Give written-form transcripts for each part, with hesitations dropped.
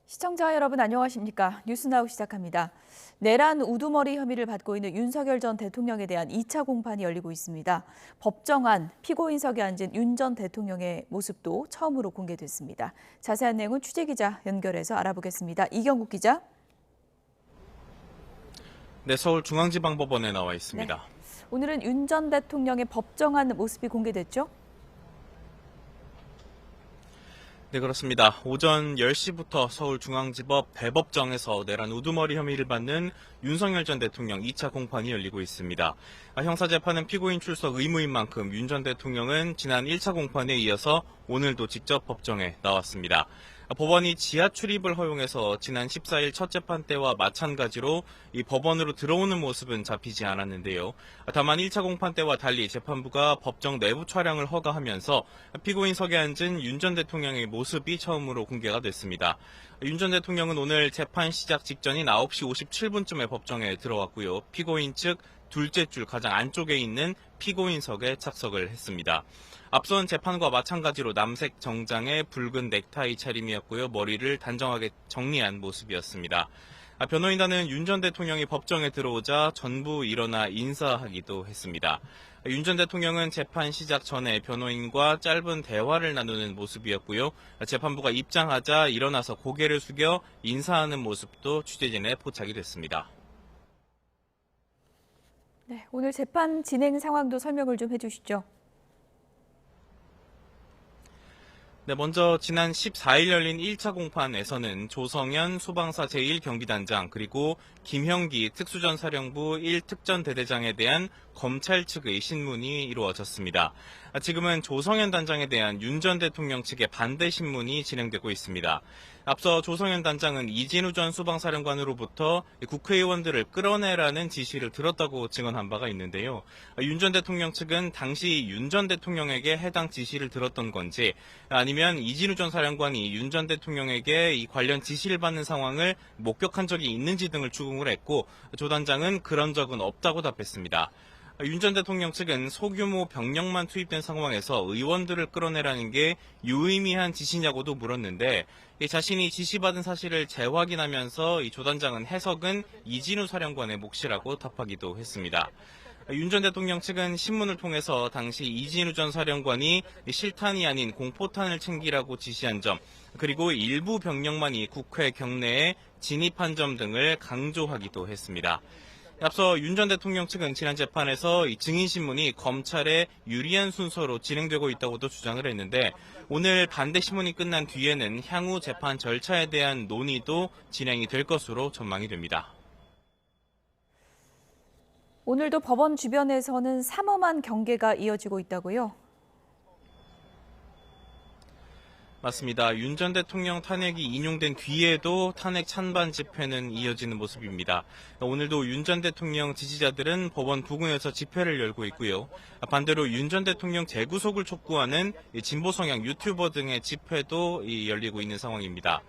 시청자 여러분 안녕하십니까? 뉴스나우 시작합니다. 내란 우두머리 혐의를 받고 있는 윤석열 전 대통령에 대한 2차 공판이 열리고 있습니다. 법정안 피고인석에 앉은 윤 전 대통령의 모습도 처음으로 공개됐습니다. 자세한 내용은 취재기자 연결해서 알아보겠습니다. 이경국 기자. 네, 서울중앙지방법원에 나와 있습니다. 네. 오늘은 윤 전 대통령의 법정안 모습이 공개됐죠? 네, 그렇습니다. 오전 10시부터 서울중앙지법 대법정에서 내란 우두머리 혐의를 받는 윤석열 전 대통령 2차 공판이 열리고 있습니다. 형사재판은 피고인 출석 의무인 만큼 윤 전 대통령은 지난 1차 공판에 이어서 오늘도 직접 법정에 나왔습니다. 법원이 지하 출입을 허용해서 지난 14일 첫 재판 때와 마찬가지로 이 법원으로 들어오는 모습은 잡히지 않았는데요. 다만 1차 공판 때와 달리 재판부가 법정 내부 촬영을 허가하면서 피고인석에 앉은 윤 전 대통령의 모습이 처음으로 공개가 됐습니다. 윤 전 대통령은 오늘 재판 시작 직전인 9시 57분쯤에 법정에 들어왔고요. 피고인 측 둘째 줄 가장 안쪽에 있는 피고인석에 착석을 했습니다. 앞선 재판과 마찬가지로 남색 정장에 붉은 넥타이 차림이었고요. 머리를 단정하게 정리한 모습이었습니다. 변호인단은 윤 전 대통령이 법정에 들어오자 전부 일어나 인사하기도 했습니다. 윤 전 대통령은 재판 시작 전에 변호인과 짧은 대화를 나누는 모습이었고요. 재판부가 입장하자 일어나서 고개를 숙여 인사하는 모습도 취재진에 포착이 됐습니다. 네, 오늘 재판 진행 상황도 설명을 좀 해주시죠. 네, 먼저 지난 14일 열린 1차 공판에서는 조성현 소방사 제1경비단장 그리고 김형기 특수전사령부 1특전대대장에 대한 검찰 측의 신문이 이루어졌습니다. 지금은 조성현 단장에 대한 윤 전 대통령 측의 반대 신문이 진행되고 있습니다. 앞서 조성현 단장은 이진우 전 소방사령관으로부터 국회의원들을 끌어내라는 지시를 들었다고 증언한 바가 있는데요. 윤 전 대통령 측은 당시 윤 전 대통령에게 해당 지시를 들었던 건지 아니면 이진우 전 사령관이 윤 전 대통령에게 이 관련 지시를 받는 상황을 목격한 적이 있는지 등을 추궁을 했고 조 단장은 그런 적은 없다고 답했습니다. 윤 전 대통령 측은 소규모 병력만 투입된 상황에서 의원들을 끌어내라는 게 유의미한 지시냐고도 물었는데 자신이 지시받은 사실을 재확인하면서 조 단장은 해석은 이진우 사령관의 몫이라고 답하기도 했습니다. 윤 전 대통령 측은 신문을 통해서 당시 이진우 전 사령관이 실탄이 아닌 공포탄을 챙기라고 지시한 점, 그리고 일부 병력만이 국회 경내에 진입한 점 등을 강조하기도 했습니다. 앞서 윤 전 대통령 측은 지난 재판에서 이 증인신문이 검찰에 유리한 순서로 진행되고 있다고도 주장을 했는데 오늘 반대 신문이 끝난 뒤에는 향후 재판 절차에 대한 논의도 진행이 될 것으로 전망이 됩니다. 오늘도 법원 주변에서는 삼엄한 경계가 이어지고 있다고요? 맞습니다. 윤 전 대통령 탄핵이 인용된 뒤에도 탄핵 찬반 집회는 이어지는 모습입니다. 오늘도 윤 전 대통령 지지자들은 법원 부근에서 집회를 열고 있고요. 반대로 윤 전 대통령 재구속을 촉구하는 진보 성향 유튜버 등의 집회도 열리고 있는 상황입니다.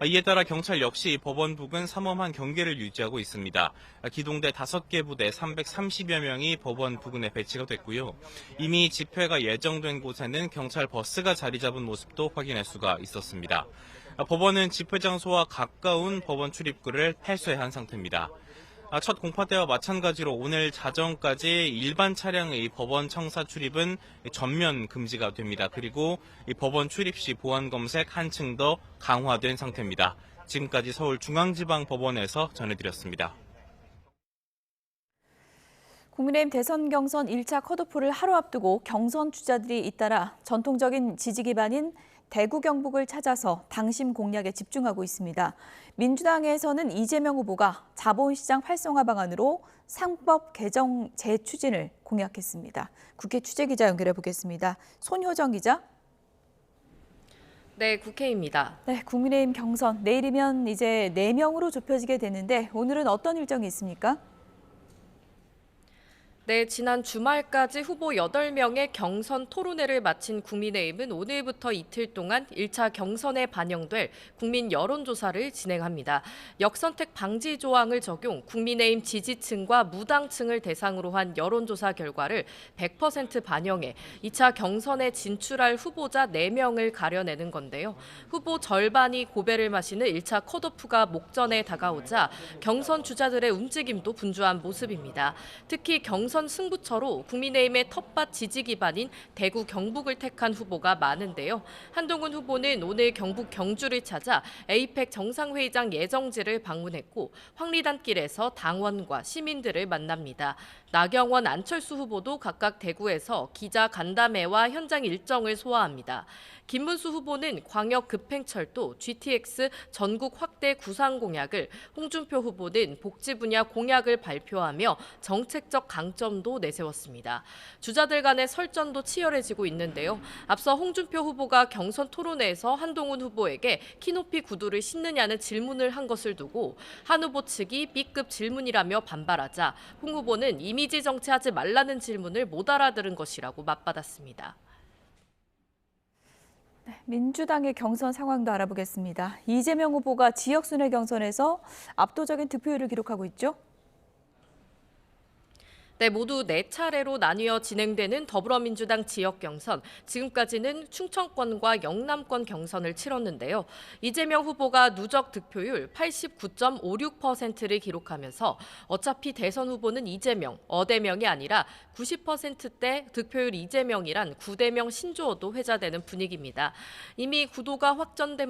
이에 따라 경찰 역시 법원 부근 삼엄한 경계를 유지하고 있습니다. 기동대 5개 부대 330여 명이 법원 부근에 배치가 됐고요. 이미 집회가 예정된 곳에는 경찰 버스가 자리 잡은 모습도 확인할 수가 있었습니다. 법원은 집회 장소와 가까운 법원 출입구를 폐쇄한 상태입니다. 첫 공판 때와 마찬가지로 오늘 자정까지 일반 차량의 법원 청사 출입은 전면 금지가 됩니다. 그리고 이 법원 출입 시 보안 검색 한층 더 강화된 상태입니다. 지금까지 서울중앙지방법원에서 전해드렸습니다. 국민의힘 대선 경선 1차 컷오프를 하루 앞두고 경선 주자들이 잇따라 전통적인 지지 기반인 대구 경북을 찾아서 당심 공략에 집중하고 있습니다. 민주당에서는 이재명 후보가 자본시장 활성화 방안으로 상법 개정 재추진을 공약했습니다. 국회 취재기자 연결해 보겠습니다. 손효정 기자. 네, 국회입니다. 네, 국민의힘 경선 내일이면 이제 4명으로 좁혀지게 되는데 오늘은 어떤 일정이 있습니까? 네, 지난 주말까지 후보 8명의 경선 토론회를 마친 국민의힘은 오늘부터 이틀 동안 1차 경선에 반영될 국민 여론조사를 진행합니다. 역선택 방지 조항을 적용, 국민의힘 지지층과 무당층을 대상으로 한 여론조사 결과를 100% 반영해 2차 경선에 진출할 후보자 4명을 가려내는 건데요. 후보 절반이 고배를 마시는 1차 컷오프가 목전에 다가오자 경선 주자들의 움직임도 분주한 모습입니다. 특히 경선 승부처로 국민의힘의 텃밭 지지 기반인 대구 경북을 택한 후보가 많은데요. 한동훈 후보는 오늘 경북 경주를 찾아 에이펙 정상회의장 예정지를 방문했고 황리단길에서 당원과 시민들을 만납니다. 나경원, 안철수 후보도 각각 대구에서 기자 간담회와 현장 일정을 소화합니다. 김문수 후보는 광역 급행철도 GTX 전국 확대 구상 공약을, 홍준표 후보는 복지 분야 공약을 발표하며 정책적 강점도 내세웠습니다. 주자들 간의 설전도 치열해지고 있는데요. 앞서 홍준표 후보가 경선 토론회에서 한동훈 후보에게 키높이 구두를 신느냐는 질문을 한 것을 두고 한 후보 측이 B급 질문이라며 반발하자 홍 후보는 이미지 정치하지 말라는 질문을 못 알아들은 것이라고 맞받았습니다. 민주당의 경선 상황도 알아보겠습니다. 이재명 후보가 지역순회 경선에서 압도적인 득표율을 기록하고 있죠. 네, 모두 4차례로 나뉘어 진행되는 더불어민주당 지역 경선. 지금까지는 충청권과 영남권 경선을 치렀는데요. 이재명 후보가 누적 득표율 89.56%를 기록하면서 어차피 대선 후보는 이재명, 어대명이 아니라 90%대 득표율 이재명이란 구대명 신조어도 회자되는 분위기입니다. 이미 구도가 확정된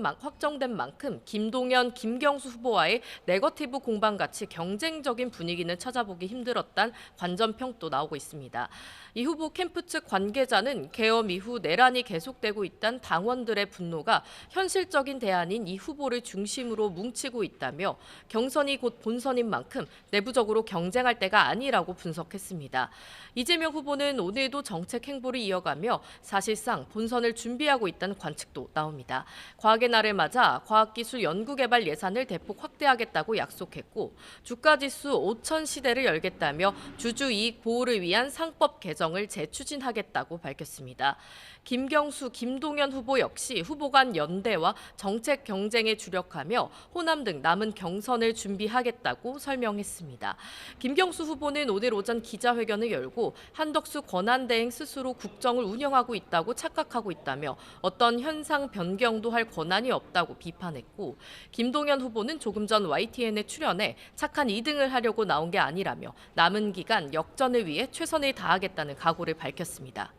만큼 김동연, 김경수 후보와의 네거티브 공방같이 경쟁적인 분위기는 찾아보기 힘들었단 관전평도 나오고 있습니다. 이 후보 캠프 측 관계자는 계엄 이후 내란이 계속되고 있다는 당원들의 분노가 현실적인 대안인 이 후보를 중심으로 뭉치고 있다며 경선이 곧 본선인 만큼 내부적으로 경쟁할 때가 아니라고 분석했습니다. 이재명 후보는 오늘도 정책 행보를 이어가며 사실상 본선을 준비하고 있다는 관측도 나옵니다. 과학의 날을 맞아 과학기술 연구개발 예산을 대폭 확대하겠다고 약속했고 주가지수 5천 시대를 열겠다며 주주이익 보호를 위한 상법 개정을 재추진하겠다고 밝혔습니다. 김경수, 김동연 후보 역시 후보 간 연대와 정책 경쟁에 주력하며 호남 등 남은 경선을 준비하겠다고 설명했습니다. 김경수 후보는 오늘 오전 기자회견을 열고 한덕수 권한대행 스스로 국정을 운영하고 있다고 착각하고 있다며 어떤 현상 변경도 할 권한이 없다고 비판했고 김동연 후보는 조금 전 YTN에 출연해 착한 2등을 하려고 나온 게 아니라며 남은 기간 역전을 위해 최선을 다하겠다는 각오를 밝혔습니다.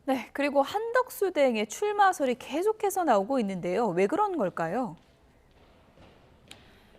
네, 그리고 한덕수 대행의 출마설이 계속해서 나오고 있는데요. 왜 그런 걸까요?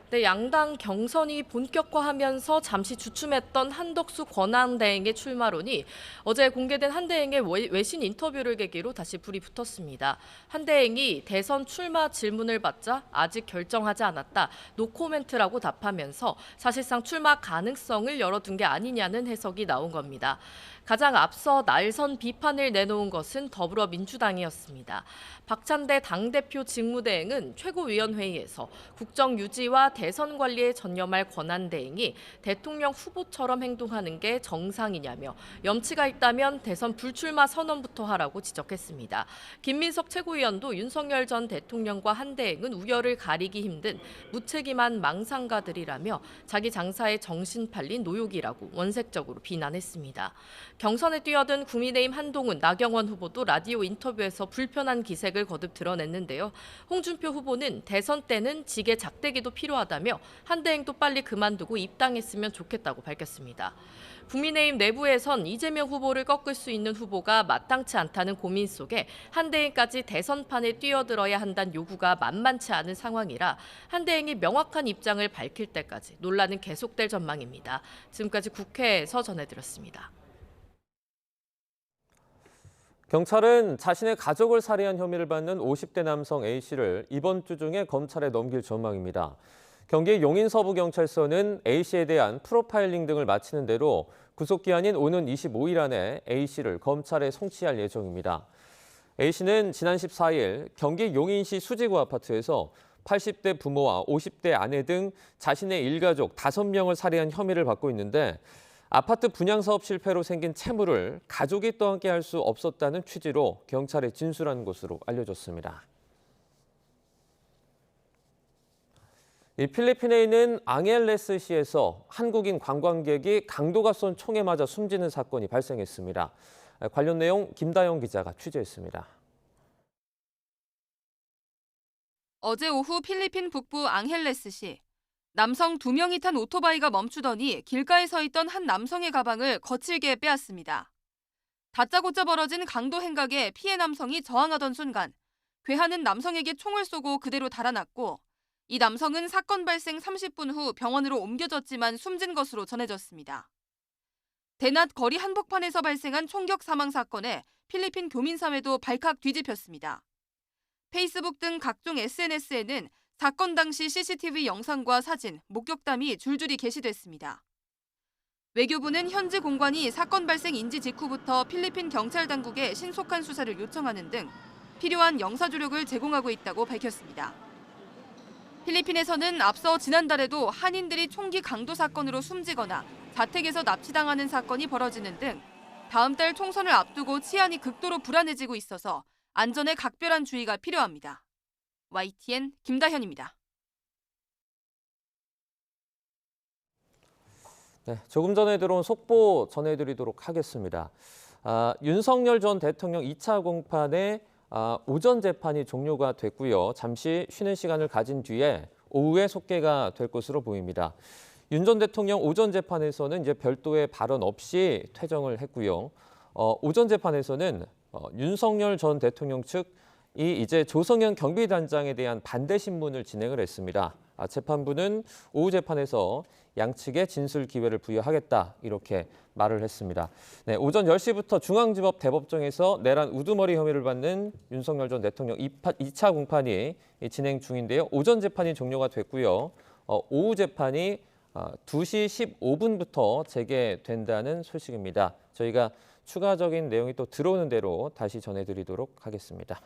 네, 양당 경선이 본격화하면서 잠시 주춤했던 한덕수 권한대행의 출마론이 어제 공개된 한 대행의 외신 인터뷰를 계기로 다시 불이 붙었습니다. 한 대행이 대선 출마 질문을 받자 아직 결정하지 않았다, 노코멘트라고 답하면서 사실상 출마 가능성을 열어둔 게 아니냐는 해석이 나온 겁니다. 가장 앞서 날선 비판을 내놓은 것은 더불어민주당이었습니다. 박찬대 당대표 직무대행은 최고위원회의에서 국정 유지와 대선 관리에 전념할 권한대행이 대통령 후보처럼 행동하는 게 정상이냐며 염치가 있다면 대선 불출마 선언부터 하라고 지적했습니다. 김민석 최고위원도 윤석열 전 대통령과 한 대행은 우열을 가리기 힘든 무책임한 망상가들이라며 자기 장사에 정신 팔린 노욕이라고 원색적으로 비난했습니다. 경선에 뛰어든 국민의힘 한동훈, 나경원 후보도 라디오 인터뷰에서 불편한 기색을 거듭 드러냈는데요. 홍준표 후보는 대선 때는 직의 작대기도 필요하다며 한대행도 빨리 그만두고 입당했으면 좋겠다고 밝혔습니다. 국민의힘 내부에선 이재명 후보를 꺾을 수 있는 후보가 마땅치 않다는 고민 속에 한대행까지 대선판에 뛰어들어야 한다는 요구가 만만치 않은 상황이라 한대행이 명확한 입장을 밝힐 때까지 논란은 계속될 전망입니다. 지금까지 국회에서 전해드렸습니다. 경찰은 자신의 가족을 살해한 혐의를 받는 50대 남성 A씨를 이번 주 중에 검찰에 넘길 전망입니다. 경기 용인서부경찰서는 A씨에 대한 프로파일링 등을 마치는 대로 구속기한인 오는 25일 안에 A씨를 검찰에 송치할 예정입니다. A씨는 지난 14일 경기 용인시 수지구 아파트에서 80대 부모와 50대 아내 등 자신의 일가족 5명을 살해한 혐의를 받고 있는데 아파트 분양 사업 실패로 생긴 채무를 가족이 떠안게 할 수 없었다는 취지로 경찰에 진술한 것으로 알려졌습니다. 이 필리핀에 있는 앙헬레스시에서 한국인 관광객이 강도가 쏜 총에 맞아 숨지는 사건이 발생했습니다. 관련 내용 김다영 기자가 취재했습니다. 어제 오후 필리핀 북부 앙헬레스시. 남성 2명이 탄 오토바이가 멈추더니 길가에 서 있던 한 남성의 가방을 거칠게 빼앗습니다. 다짜고짜 벌어진 강도 행각에 피해 남성이 저항하던 순간 괴하는 남성에게 총을 쏘고 그대로 달아났고 이 남성은 사건 발생 30분 후 병원으로 옮겨졌지만 숨진 것으로 전해졌습니다. 대낮 거리 한복판에서 발생한 총격 사망 사건에 필리핀 교민사회도 발칵 뒤집혔습니다. 페이스북 등 각종 SNS에는 사건 당시 CCTV 영상과 사진, 목격담이 줄줄이 게시됐습니다. 외교부는 현지 공관이 사건 발생 인지 직후부터 필리핀 경찰 당국에 신속한 수사를 요청하는 등 필요한 영사 조력을 제공하고 있다고 밝혔습니다. 필리핀에서는 앞서 지난달에도 한인들이 총기 강도 사건으로 숨지거나 자택에서 납치당하는 사건이 벌어지는 등 다음 달 총선을 앞두고 치안이 극도로 불안해지고 있어서 안전에 각별한 주의가 필요합니다. YTN 김다현입니다. 네, 조금 전에 들어온 속보 전해드리도록 하겠습니다. 윤석열 전 대통령 2차 공판의 오전 재판이 종료가 됐고요. 잠시 쉬는 시간을 가진 뒤에 오후에 속개가 될 것으로 보입니다. 윤 전 대통령 오전 재판에서는 이제 별도의 발언 없이 퇴정을 했고요. 오전 재판에서는 윤석열 전 대통령 측이 이제 조성현 경비단장에 대한 반대 신문을 진행을 했습니다. 재판부는 오후 재판에서 양측에 진술 기회를 부여하겠다 이렇게 말을 했습니다. 네, 오전 10시부터 중앙지법 대법정에서 내란 우두머리 혐의를 받는 윤석열 전 대통령 2차 공판이 진행 중인데요. 오전 재판이 종료가 됐고요. 오후 재판이 2시 15분부터 재개된다는 소식입니다. 저희가 추가적인 내용이 또 들어오는 대로 다시 전해드리도록 하겠습니다.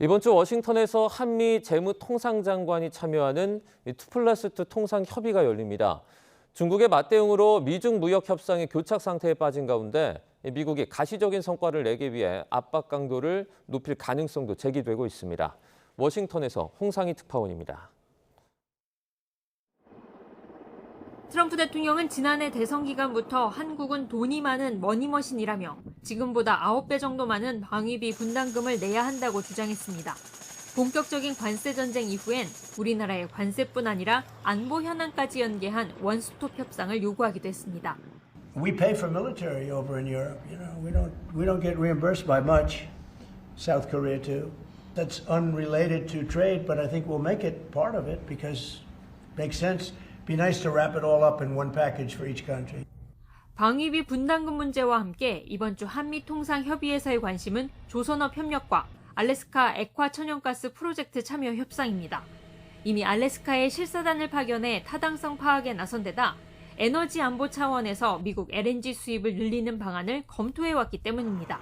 이번 주 워싱턴에서 한미 재무통상장관이 참여하는 2+2 통상협의가 열립니다. 중국의 맞대응으로 미중 무역 협상이 교착 상태에 빠진 가운데 미국이 가시적인 성과를 내기 위해 압박 강도를 높일 가능성도 제기되고 있습니다. 워싱턴에서 홍상희 특파원입니다. 트럼프 대통령은 지난해 대선 기간부터 한국은 돈이 많은 머니머신이라며 지금보다 9배 정도 많은 방위비 분담금을 내야 한다고 주장했습니다. 본격적인 관세 전쟁 이후엔 우리나라의 관세뿐 아니라 안보 현안까지 연계한 원스톱 협상을 요구하기도 했습니다. We pay for military over in Europe. You know, we don't get reimbursed by much. South Korea too. That's unrelated to trade, but I think we'll make it part of it because it makes sense. Be nice to wrap it all up in one package for each country. 방위비 분담금 문제와 함께 이번 주 한미 통상 협의에서의 관심은 조선업 협력과 알래스카 액화 천연가스 프로젝트 참여 협상입니다. 이미 알래스카에 실사단을 파견해 타당성 파악에 나선 데다 에너지 안보 차원에서 미국 LNG 수입을 늘리는 방안을 검토해왔기 때문입니다.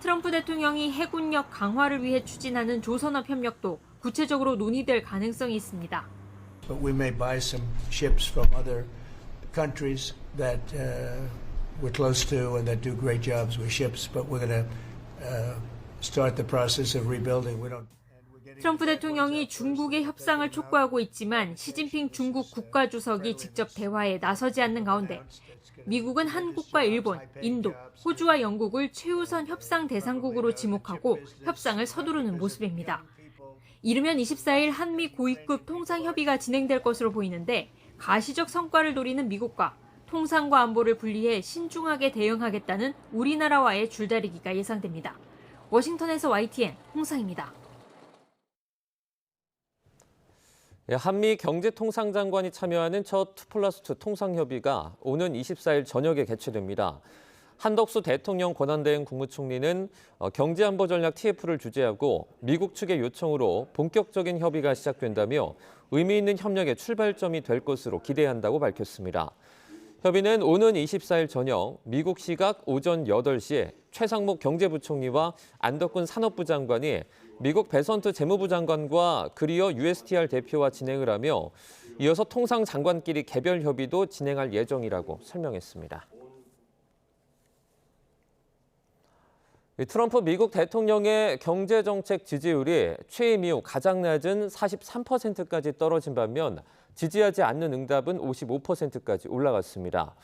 트럼프 대통령이 해군력 강화를 위해 추진하는 조선업 협력도 구체적으로 논의될 가능성이 있습니다. But we may buy some ships from other countries that we're close to and that do great jobs with ships. But we're going to start the process of rebuilding. We don't. 트럼프 대통령이 중국의 협상을 촉구하고 있지만 시진핑 중국 국가주석이 직접 대화에 나서지 않는 가운데 미국은 한국과 일본, 인도, 호주와 영국을 최우선 협상 대상국으로 지목하고 협상을 서두르는 모습입니다. 이르면 24일 한미 고위급 통상협의가 진행될 것으로 보이는데 가시적 성과를 노리는 미국과 통상과 안보를 분리해 신중하게 대응하겠다는 우리나라와의 줄다리기가 예상됩니다. 워싱턴에서 YTN 홍상입니다. 한미 경제통상장관이 참여하는 첫 2+2 통상협의가 오는 24일 저녁에 개최됩니다. 한덕수 대통령 권한대행 국무총리는 경제안보전략 TF를 주재하고 미국 측의 요청으로 본격적인 협의가 시작된다며 의미 있는 협력의 출발점이 될 것으로 기대한다고 밝혔습니다. 협의는 오는 24일 저녁 미국 시각 오전 8시에 최상목 경제부총리와 안덕근 산업부 장관이 미국 베선트 재무부 장관과 그리어 USTR 대표와 진행을 하며 이어서 통상 장관끼리 개별 협의도 진행할 예정이라고 설명했습니다. 트럼프 미국 대통령의 경제정책 지지율이 취임 이후 가장 낮은 43%까지 떨어진 반면 지지하지 않는 응답은 55%까지 올라갔습니다.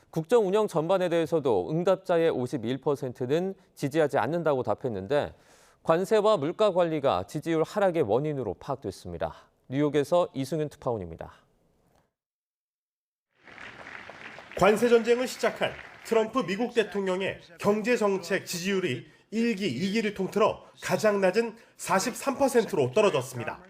국정 운영 전반에 대해서도 응답자의 51%는 지지하지 않는다고 답했는데 관세와 물가 관리가 지지율 하락의 원인으로 파악됐습니다. 뉴욕에서 이승윤 특파원입니다. 관세 전쟁을 시작한 트럼프 미국 대통령의 경제정책 지지율이 1기, 2기를 통틀어 가장 낮은 43%로 떨어졌습니다.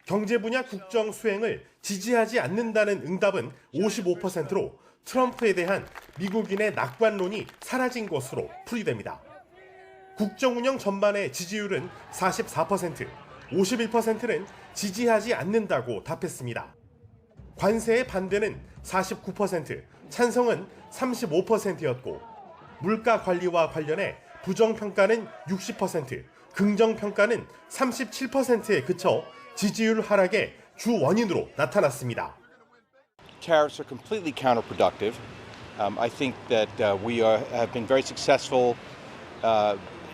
경제 분야 국정 수행을 지지하지 않는다는 응답은 55%로 트럼프에 대한 미국인의 낙관론이 사라진 것으로 풀이됩니다. 국정 운영 전반의 지지율은 44%, 51%는 지지하지 않는다고 답했습니다. 관세의 반대는 49%, 찬성은 35%였고 물가 관리와 관련해 부정평가는 60%, 긍정평가는 37%에 그쳐 지지율 하락의 주 원인으로 나타났습니다. Tariffs are completely counterproductive. I think that we have been very successful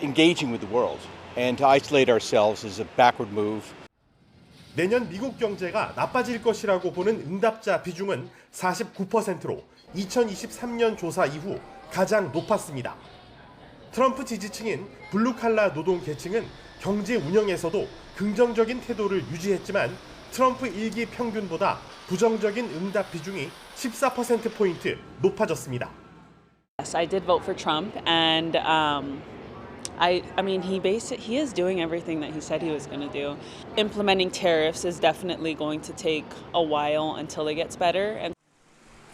engaging with the world, and to isolate ourselves is a backward move. 내년 미국 경제가 나빠질 것이라고 보는 응답자 비중은 49%로 2023년 조사 이후 가장 높았습니다. 트럼프 지지층인 블루칼라 노동 계층은 경제 운영에서도 긍정적인 태도를 유지했지만 트럼프 1기 평균보다 부정적인 응답 비중이 14%포인트 높아졌습니다. Yes, I did vote for Trump, and I mean, he is doing everything that he said he was going to do. Implementing tariffs is definitely going to take a while until it gets better. And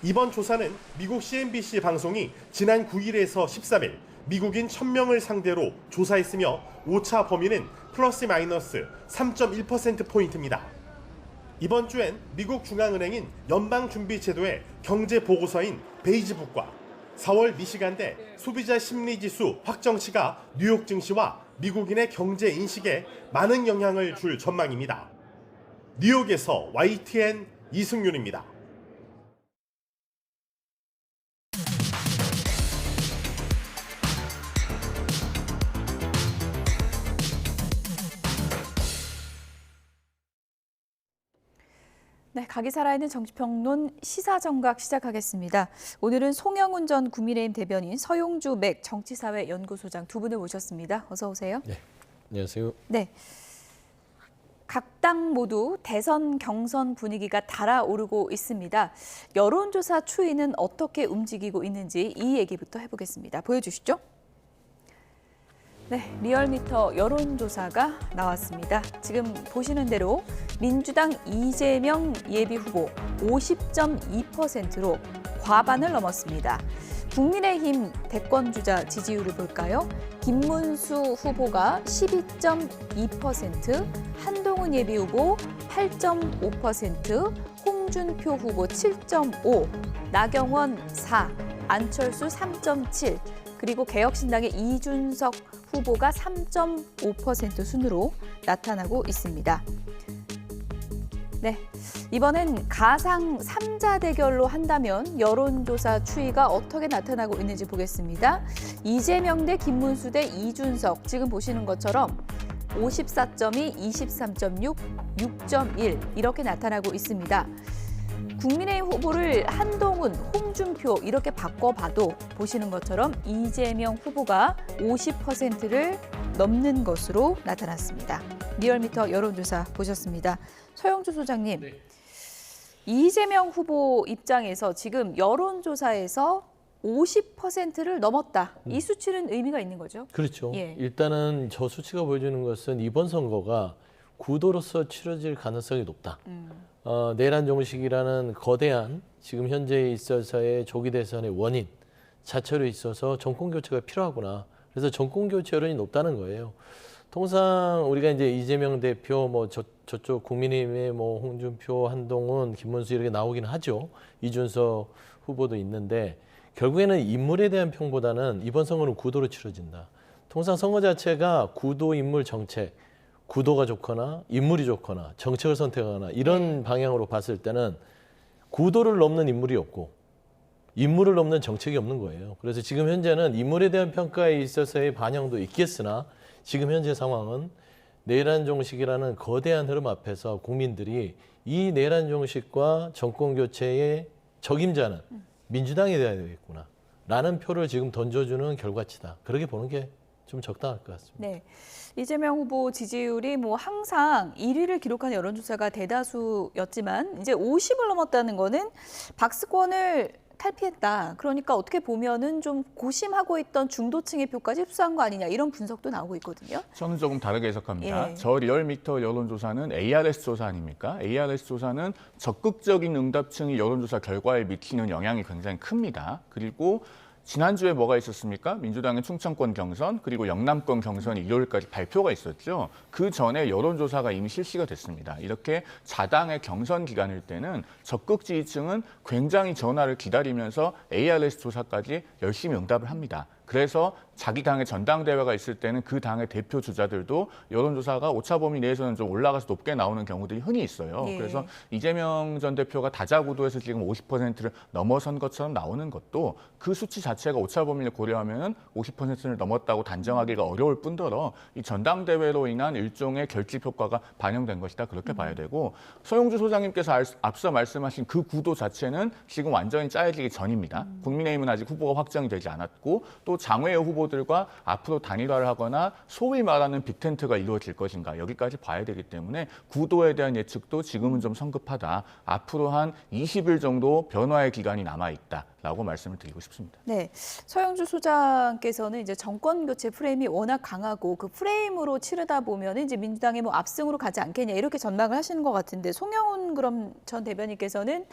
이번 조사는 미국 CNBC 방송이 지난 9일에서 13일 미국인 1000명을 상대로 조사했으며 오차 범위는 플러스 마이너스 3.1%포인트입니다. 이번 주엔 미국 중앙은행인 연방준비제도의 경제보고서인 베이지북과 4월 미시간대 소비자 심리지수 확정치가 뉴욕 증시와 미국인의 경제 인식에 많은 영향을 줄 전망입니다. 뉴욕에서 YTN 이승윤입니다. 네, 각이 살아있는 정치평론 시사정각 시작하겠습니다. 오늘은 송영훈 전 국민의힘 대변인, 서용주 맥 정치사회연구소장 두 분을 모셨습니다. 어서 오세요. 네, 안녕하세요. 네, 각 당 모두 대선 경선 분위기가 달아오르고 있습니다. 여론조사 추이는 어떻게 움직이고 있는지 이 얘기부터 해보겠습니다. 보여주시죠. 네, 리얼미터 여론조사가 나왔습니다. 지금 보시는 대로 민주당 이재명 예비후보 50.2%로 과반을 넘었습니다. 국민의힘 대권주자 지지율을 볼까요? 김문수 후보가 12.2%, 한동훈 예비후보 8.5%, 홍준표 후보 7.5%, 나경원 4%, 안철수 3.7%, 그리고 개혁신당의 이준석 후보가 3.5% 순으로 나타나고 있습니다. 네, 이번엔 가상 3자 대결로 한다면 여론조사 추이가 어떻게 나타나고 있는지 보겠습니다. 이재명 대 김문수 대 이준석, 지금 보시는 것처럼 54.2, 23.6, 6.1 이렇게 나타나고 있습니다. 국민의힘 후보를 한동훈, 홍준표 이렇게 바꿔봐도 보시는 것처럼 이재명 후보가 50%를 넘는 것으로 나타났습니다. 리얼미터 여론조사 보셨습니다. 서영주 소장님, 네. 이재명 후보 입장에서 지금 여론조사에서 50%를 넘었다. 이 수치는 의미가 있는 거죠? 그렇죠. 예. 일단은 저 수치가 보여주는 것은 이번 선거가 구도로서 치러질 가능성이 높다. 내란 종식이라는 거대한 지금 현재에 있어서의 조기 대선의 원인 자체로 있어서 정권 교체가 필요하구나. 그래서 정권 교체 여론이 높다는 거예요. 통상 우리가 이제 이재명 대표 저쪽 국민의힘의 홍준표, 한동훈, 김문수 이렇게 나오기는 하죠. 이준석 후보도 있는데 결국에는 인물에 대한 평보다는 이번 선거는 구도로 치러진다. 통상 선거 자체가 구도, 인물, 정책, 구도가 좋거나 인물이 좋거나 정책을 선택하거나 이런 방향으로 봤을 때는 구도를 넘는 인물이 없고 인물을 넘는 정책이 없는 거예요. 그래서 지금 현재는 인물에 대한 평가에 있어서의 반영도 있겠으나 지금 현재 상황은 내란 종식이라는 거대한 흐름 앞에서 국민들이 이 내란 종식과 정권 교체의 적임자는 민주당이 돼야 되겠구나 라는 표를 지금 던져주는 결과치다. 그렇게 보는 게 좀 적당할 것 같습니다. 네. 이재명 후보 지지율이 뭐 항상 1위를 기록한 여론조사가 대다수였지만 이제 50을 넘었다는 거는 박스권을 탈피했다. 그러니까 어떻게 보면은 좀 고심하고 있던 중도층의 표까지 흡수한 거 아니냐 이런 분석도 나오고 있거든요. 저는 조금 다르게 해석합니다. 예. 저 리얼미터 여론조사는 ARS 조사 아닙니까? ARS 조사는 적극적인 응답층이 여론조사 결과에 미치는 영향이 굉장히 큽니다. 그리고 지난주에 뭐가 있었습니까? 민주당의 충청권 경선 그리고 영남권 경선이 일요일까지 발표가 있었죠. 그 전에 여론조사가 이미 실시가 됐습니다. 이렇게 자당의 경선 기간일 때는 적극 지지층은 굉장히 전화를 기다리면서 ARS 조사까지 열심히 응답을 합니다. 그래서 자기 당의 전당대회가 있을 때는 그 당의 대표 주자들도 여론조사가 오차 범위 내에서는 좀 올라가서 높게 나오는 경우들이 흔히 있어요. 예. 그래서 이재명 전 대표가 다자구도에서 지금 50%를 넘어선 것처럼 나오는 것도 그 수치 자체가 오차 범위를 고려하면 50%를 넘었다고 단정하기가 어려울 뿐더러 이 전당대회로 인한 일종의 결집 효과가 반영된 것이다. 그렇게 봐야 되고 서영주 소장님께서 앞서 말씀하신 그 구도 자체는 지금 완전히 짜여지기 전입니다. 국민의힘은 아직 후보가 확정이 되지 않았고 또 장외의 후보들과 앞으로 단일화를 하거나 소위 말하는 빅텐트가 이루어질 것인가 여기까지 봐야 되기 때문에 구도에 대한 예측도 지금은 좀 성급하다. 앞으로 한 20일 정도 변화의 기간이 남아있다라고 말씀을 드리고 싶습니다. 네, 서영주 소장께서는 이제 정권 교체 프레임이 워낙 강하고 그 프레임으로 치르다 보면 이제 민주당의 뭐 압승으로 가지 않겠냐 이렇게 전망을 하시는 것 같은데 송영훈 그럼 전 대변인께서는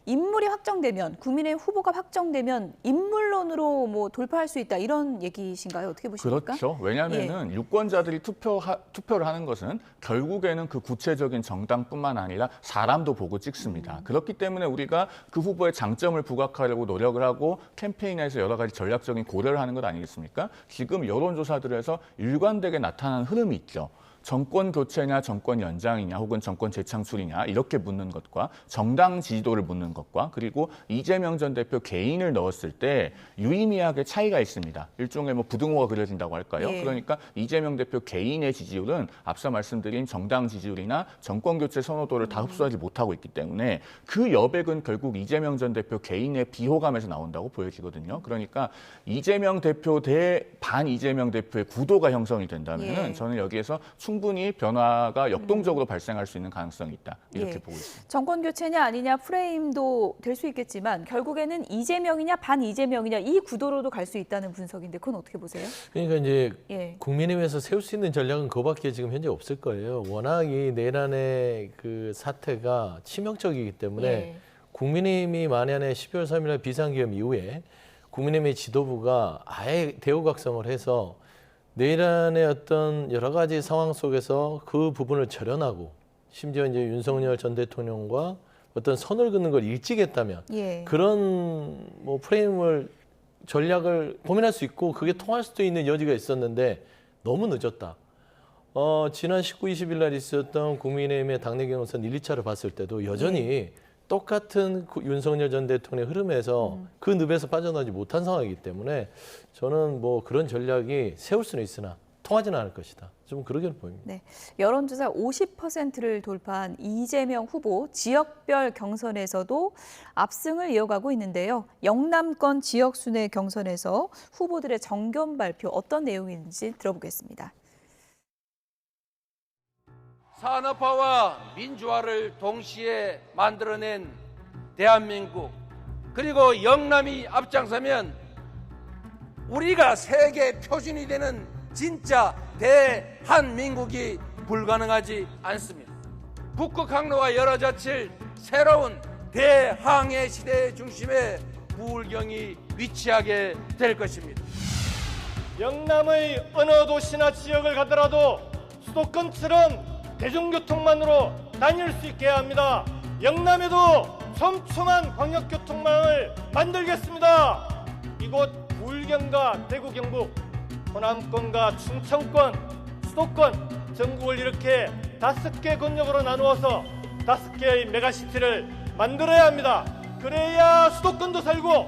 인물이 확정되면 국민의힘 후보가 확정되면 인물론으로 뭐 돌파할 수 있다 이런 얘기신가요? 어떻게 보십니까? 그렇죠. 왜냐하면은 유권자들이 투표를 하는 것은 결국에는 그 구체적인 정당뿐만 아니라 사람도 보고 찍습니다. 그렇기 때문에 우리가 그 후보의 장점을 부각하려고 노력을 하고 캠페인에서 여러 가지 전략적인 고려를 하는 것 아니겠습니까? 지금 여론조사들에서 일관되게 나타나는 흐름이 있죠. 정권 교체냐 정권 연장이냐 혹은 정권 재창출이냐 이렇게 묻는 것과 정당 지지도를 묻는 것과 그리고 이재명 전 대표 개인을 넣었을 때 유의미하게 차이가 있습니다. 일종의 뭐 부등호가 그려진다고 할까요? 예. 그러니까 이재명 대표 개인의 지지율은 앞서 말씀드린 정당 지지율이나 정권 교체 선호도를 다 흡수하지 못하고 있기 때문에 그 여백은 결국 이재명 전 대표 개인의 비호감에서 나온다고 보여지거든요. 그러니까 이재명 대표 대 반 이재명 대표의 구도가 형성이 된다면은 예. 저는 여기에서 충분히 변화가 역동적으로 발생할 수 있는 가능성이 있다. 이렇게 예. 보고 있습니다. 정권 교체냐 아니냐 프레임도 될 수 있겠지만 결국에는 이재명이냐 반 이재명이냐 이 구도로도 갈 수 있다는 분석인데 그건 어떻게 보세요? 그러니까 이제 예. 국민의힘에서 세울 수 있는 전략은 그거밖에 지금 현재 없을 거예요. 워낙 이 내란의 그 사태가 치명적이기 때문에 예. 국민의힘이 만약에 12월 3일 비상계엄 이후에 국민의힘의 지도부가 아예 대우각성을 해서 내란의 어떤 여러 가지 상황 속에서 그 부분을 절연하고 심지어 이제 윤석열 전 대통령과 어떤 선을 긋는 걸 일찍 했다면 예. 그런 뭐 프레임을 전략을 고민할 수 있고 그게 통할 수도 있는 여지가 있었는데 너무 늦었다. 지난 19, 20일 날 있었던 국민의힘의 당내 경선 1, 2차를 봤을 때도 여전히 똑같은 윤석열 전 대통령의 흐름에서 그 늪에서 빠져나오지 못한 상황이기 때문에 저는 뭐 그런 전략이 세울 수는 있으나 통하지는 않을 것이다. 좀 그러게 보입니다. 네, 여론조사 50%를 돌파한 이재명 후보 지역별 경선에서도 압승을 이어가고 있는데요. 영남권 지역 순회 경선에서 후보들의 정견 발표 어떤 내용인지 들어보겠습니다. 산업화와 민주화를 동시에 만들어낸 대한민국 그리고 영남이 앞장서면 우리가 세계 표준이 되는 진짜 대한민국이 불가능하지 않습니다. 북극 항로가 열어젖힐 새로운 대항해 시대의 중심에 부울경이 위치하게 될 것입니다. 영남의 어느 도시나 지역을 가더라도 수도권처럼 대중교통만으로 다닐 수 있게 해야 합니다. 영남에도 촘촘한 광역교통망을 만들겠습니다. 이곳 부울경과 대구 경북, 호남권과 충청권, 수도권, 전국을 이렇게 5개 권역으로 나누어서 5개의 메가시티를 만들어야 합니다. 그래야 수도권도 살고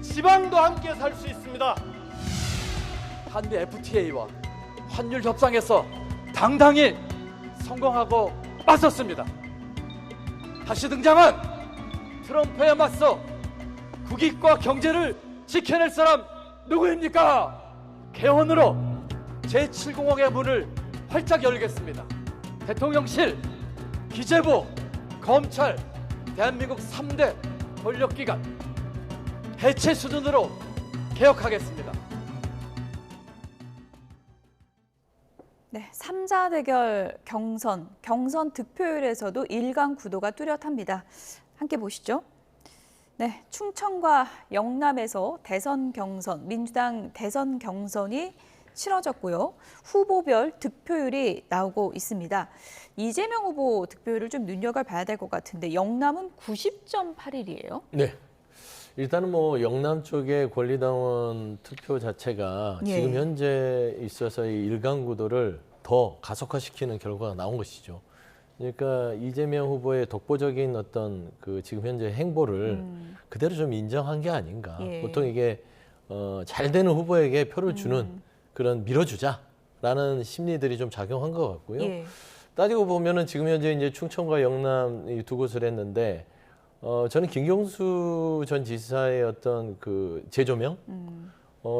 지방도 함께 살 수 있습니다. 한미 FTA와 환율 협상에서 당당히 성공하고 맞섰습니다. 다시 등장한 트럼프에 맞서 국익과 경제를 지켜낼 사람 누구입니까? 개헌으로 제7공화국의 문을 활짝 열겠습니다. 대통령실, 기재부, 검찰, 대한민국 3대 권력기관 해체 수준으로 개혁하겠습니다. 네, 3자 대결 경선 득표율에서도 1강 구도가 뚜렷합니다. 함께 보시죠. 네, 충청과 영남에서 대선 경선, 민주당 대선 경선이 치러졌고요. 후보별 득표율이 나오고 있습니다. 이재명 후보 득표율을 좀 눈여겨봐야 될 것 같은데 영남은 90.81이에요. 네. 일단은 뭐 영남 쪽의 권리당원 투표 자체가 예. 지금 현재 있어서 이 일강 구도를 더 가속화시키는 결과가 나온 것이죠. 그러니까 이재명 후보의 독보적인 어떤 그 지금 현재 행보를 그대로 좀 인정한 게 아닌가. 예. 보통 이게 잘 되는 후보에게 표를 주는 그런 밀어주자라는 심리들이 좀 작용한 것 같고요. 예. 따지고 보면은 지금 현재 이제 충청과 영남 이 두 곳을 했는데 저는 김경수 전 지사의 어떤 그 재조명,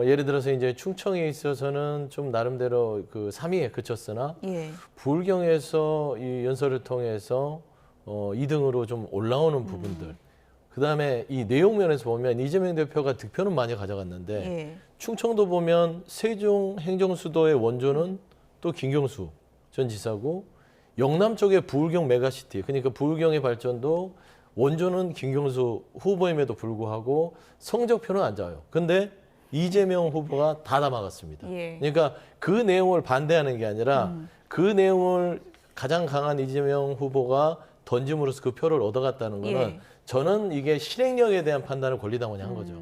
예를 들어서 이제 충청에 있어서는 좀 나름대로 그 3위에 그쳤으나 예. 부울경에서 이 연설을 통해서 2등으로 좀 올라오는 부분들. 그다음에 이 내용 면에서 보면 이재명 대표가 득표는 많이 가져갔는데 예. 충청도 보면 세종 행정수도의 원조는 또 김경수 전 지사고 영남 쪽에 부울경 메가시티, 그러니까 부울경의 발전도 원조는 김경수 후보임에도 불구하고 성적표는 안 좋아요. 근데 이재명 후보가 다 막았습니다. 예. 그러니까 그 내용을 반대하는 게 아니라 그 내용을 가장 강한 이재명 후보가 던짐으로써 그 표를 얻어갔다는 거는 예. 저는 이게 실행력에 대한 판단을 권리당원이 한 거죠.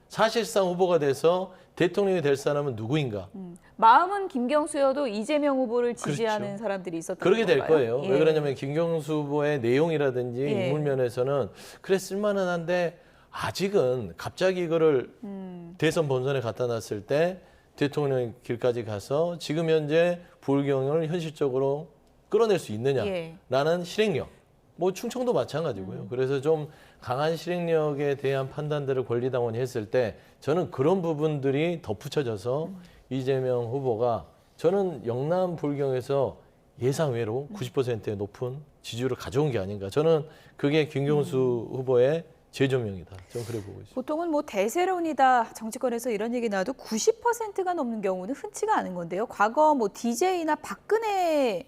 사실상 후보가 돼서 대통령이 될 사람은 누구인가? 마음은 김경수여도 이재명 후보를 지지하는 그렇죠. 사람들이 있었던 그렇게 될 건가요? 거예요. 예. 왜 그러냐면 김경수 후보의 내용이라든지 예. 인물 면에서는 그래 쓸만은 한데 아직은 갑자기 이거를 대선 본선에 갖다 놨을 때 대통령 길까지 가서 지금 현재 부울경을 현실적으로 끌어낼 수 있느냐라는 예. 실행력. 뭐 충청도 마찬가지고요. 그래서 좀 강한 실행력에 대한 판단들을 권리당원이 했을 때 저는 그런 부분들이 덧붙여져서 이재명 후보가 저는 영남 부울경에서 예상외로 90%의 높은 지지율을 가져온 게 아닌가. 저는 그게 김경수 후보의 재조명이다. 저는 그래 보고 있습니다. 보통은 뭐 대세론이다 정치권에서 이런 얘기 나와도 90%가 넘는 경우는 흔치가 않은 건데요. 과거 뭐 DJ나 박근혜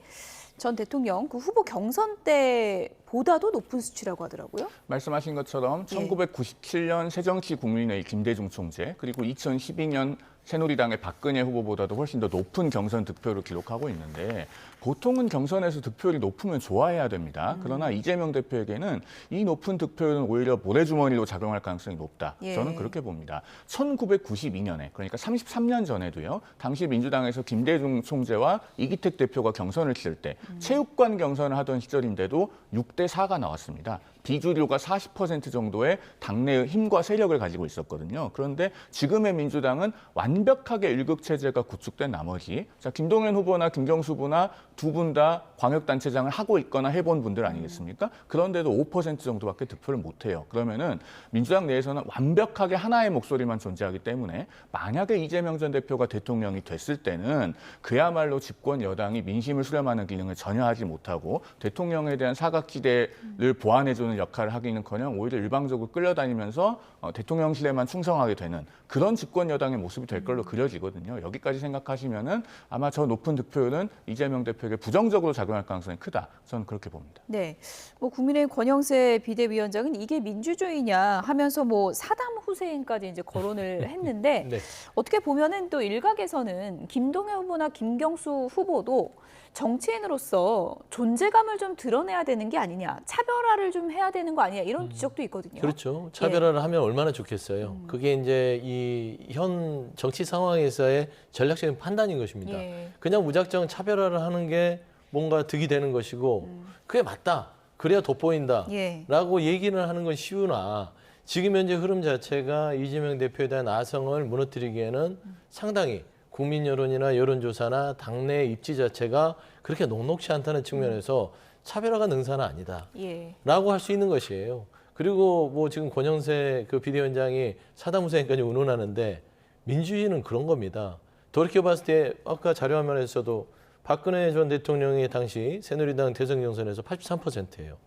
전 대통령 그 후보 경선 때보다도 높은 수치라고 하더라고요. 말씀하신 것처럼 1997년 새정치국민회의 김대중 총재, 그리고 2012년 새누리당의 박근혜 후보보다도 훨씬 더 높은 경선 득표를 기록하고 있는데 보통은 경선에서 득표율이 높으면 좋아해야 됩니다. 그러나 이재명 대표에게는 이 높은 득표율은 오히려 모래주머니로 작용할 가능성이 높다. 예. 저는 그렇게 봅니다. 1992년에 그러니까 33년 전에도요. 당시 민주당에서 김대중 총재와 이기택 대표가 경선을 치를 때 체육관 경선을 하던 시절인데도 6대 4가 나왔습니다. 비주류가 40% 정도의 당내의 힘과 세력을 가지고 있었거든요. 그런데 지금의 민주당은 완벽하게 일극체제가 구축된 나머지 김동연 후보나 김경수 후보나 두 분 다 광역단체장을 하고 있거나 해본 분들 아니겠습니까? 그런데도 5% 정도밖에 득표를 못해요. 그러면은 민주당 내에서는 완벽하게 하나의 목소리만 존재하기 때문에 만약에 이재명 전 대표가 대통령이 됐을 때는 그야말로 집권 여당이 민심을 수렴하는 기능을 전혀 하지 못하고 대통령에 대한 사각지대를 보완해주는 역할을 하기는커녕 오히려 일방적으로 끌려다니면서 대통령실에만 충성하게 되는 그런 집권 여당의 모습이 될 걸로 그려지거든요. 여기까지 생각하시면은 아마 저 높은 득표율은 이재명 대표에게 부정적으로 작용할 가능성이 크다. 저는 그렇게 봅니다. 네, 뭐 국민의힘 권영세 비대위원장은 이게 민주주의냐 하면서 뭐 사담 후세인까지 이제 거론을 했는데 네. 어떻게 보면은 또 일각에서는 김동연 후보나 김경수 후보도 정치인으로서 존재감을 좀 드러내야 되는 게 아니냐, 차별화를 좀 해야 해야 되는 거 아니야 이런 지적도 있거든요. 그렇죠. 차별화를 하면 얼마나 좋겠어요. 그게 이제 이 현 정치 상황에서의 전략적인 판단인 것입니다. 예. 그냥 무작정 차별화를 하는 게 뭔가 득이 되는 것이고 그게 맞다. 그래야 돋보인다. 예. 라고 얘기를 하는 건 쉬우나 지금 현재 흐름 자체가 이재명 대표에 대한 아성을 무너뜨리기에는 상당히 국민 여론이나 여론조사나 당내 입지 자체가 그렇게 녹록지 않다는 측면에서 차별화가 능사는 아니다. 예. 라고 할 수 있는 것이에요. 그리고 뭐 지금 권영세 그 비대위원장이 사다무사히까지 운운하는데 민주주의는 그런 겁니다. 돌이켜봤을 때 아까 자료화면에서도 박근혜 전 대통령이 당시 새누리당 대선 경선에서 83%예요.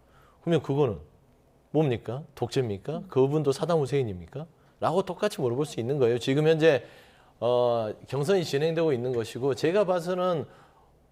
그러면 그거는 뭡니까? 독재입니까? 그분도 사담 후세인입니까? 라고 똑같이 물어볼 수 있는 거예요. 지금 현재 경선이 진행되고 있는 것이고 제가 봐서는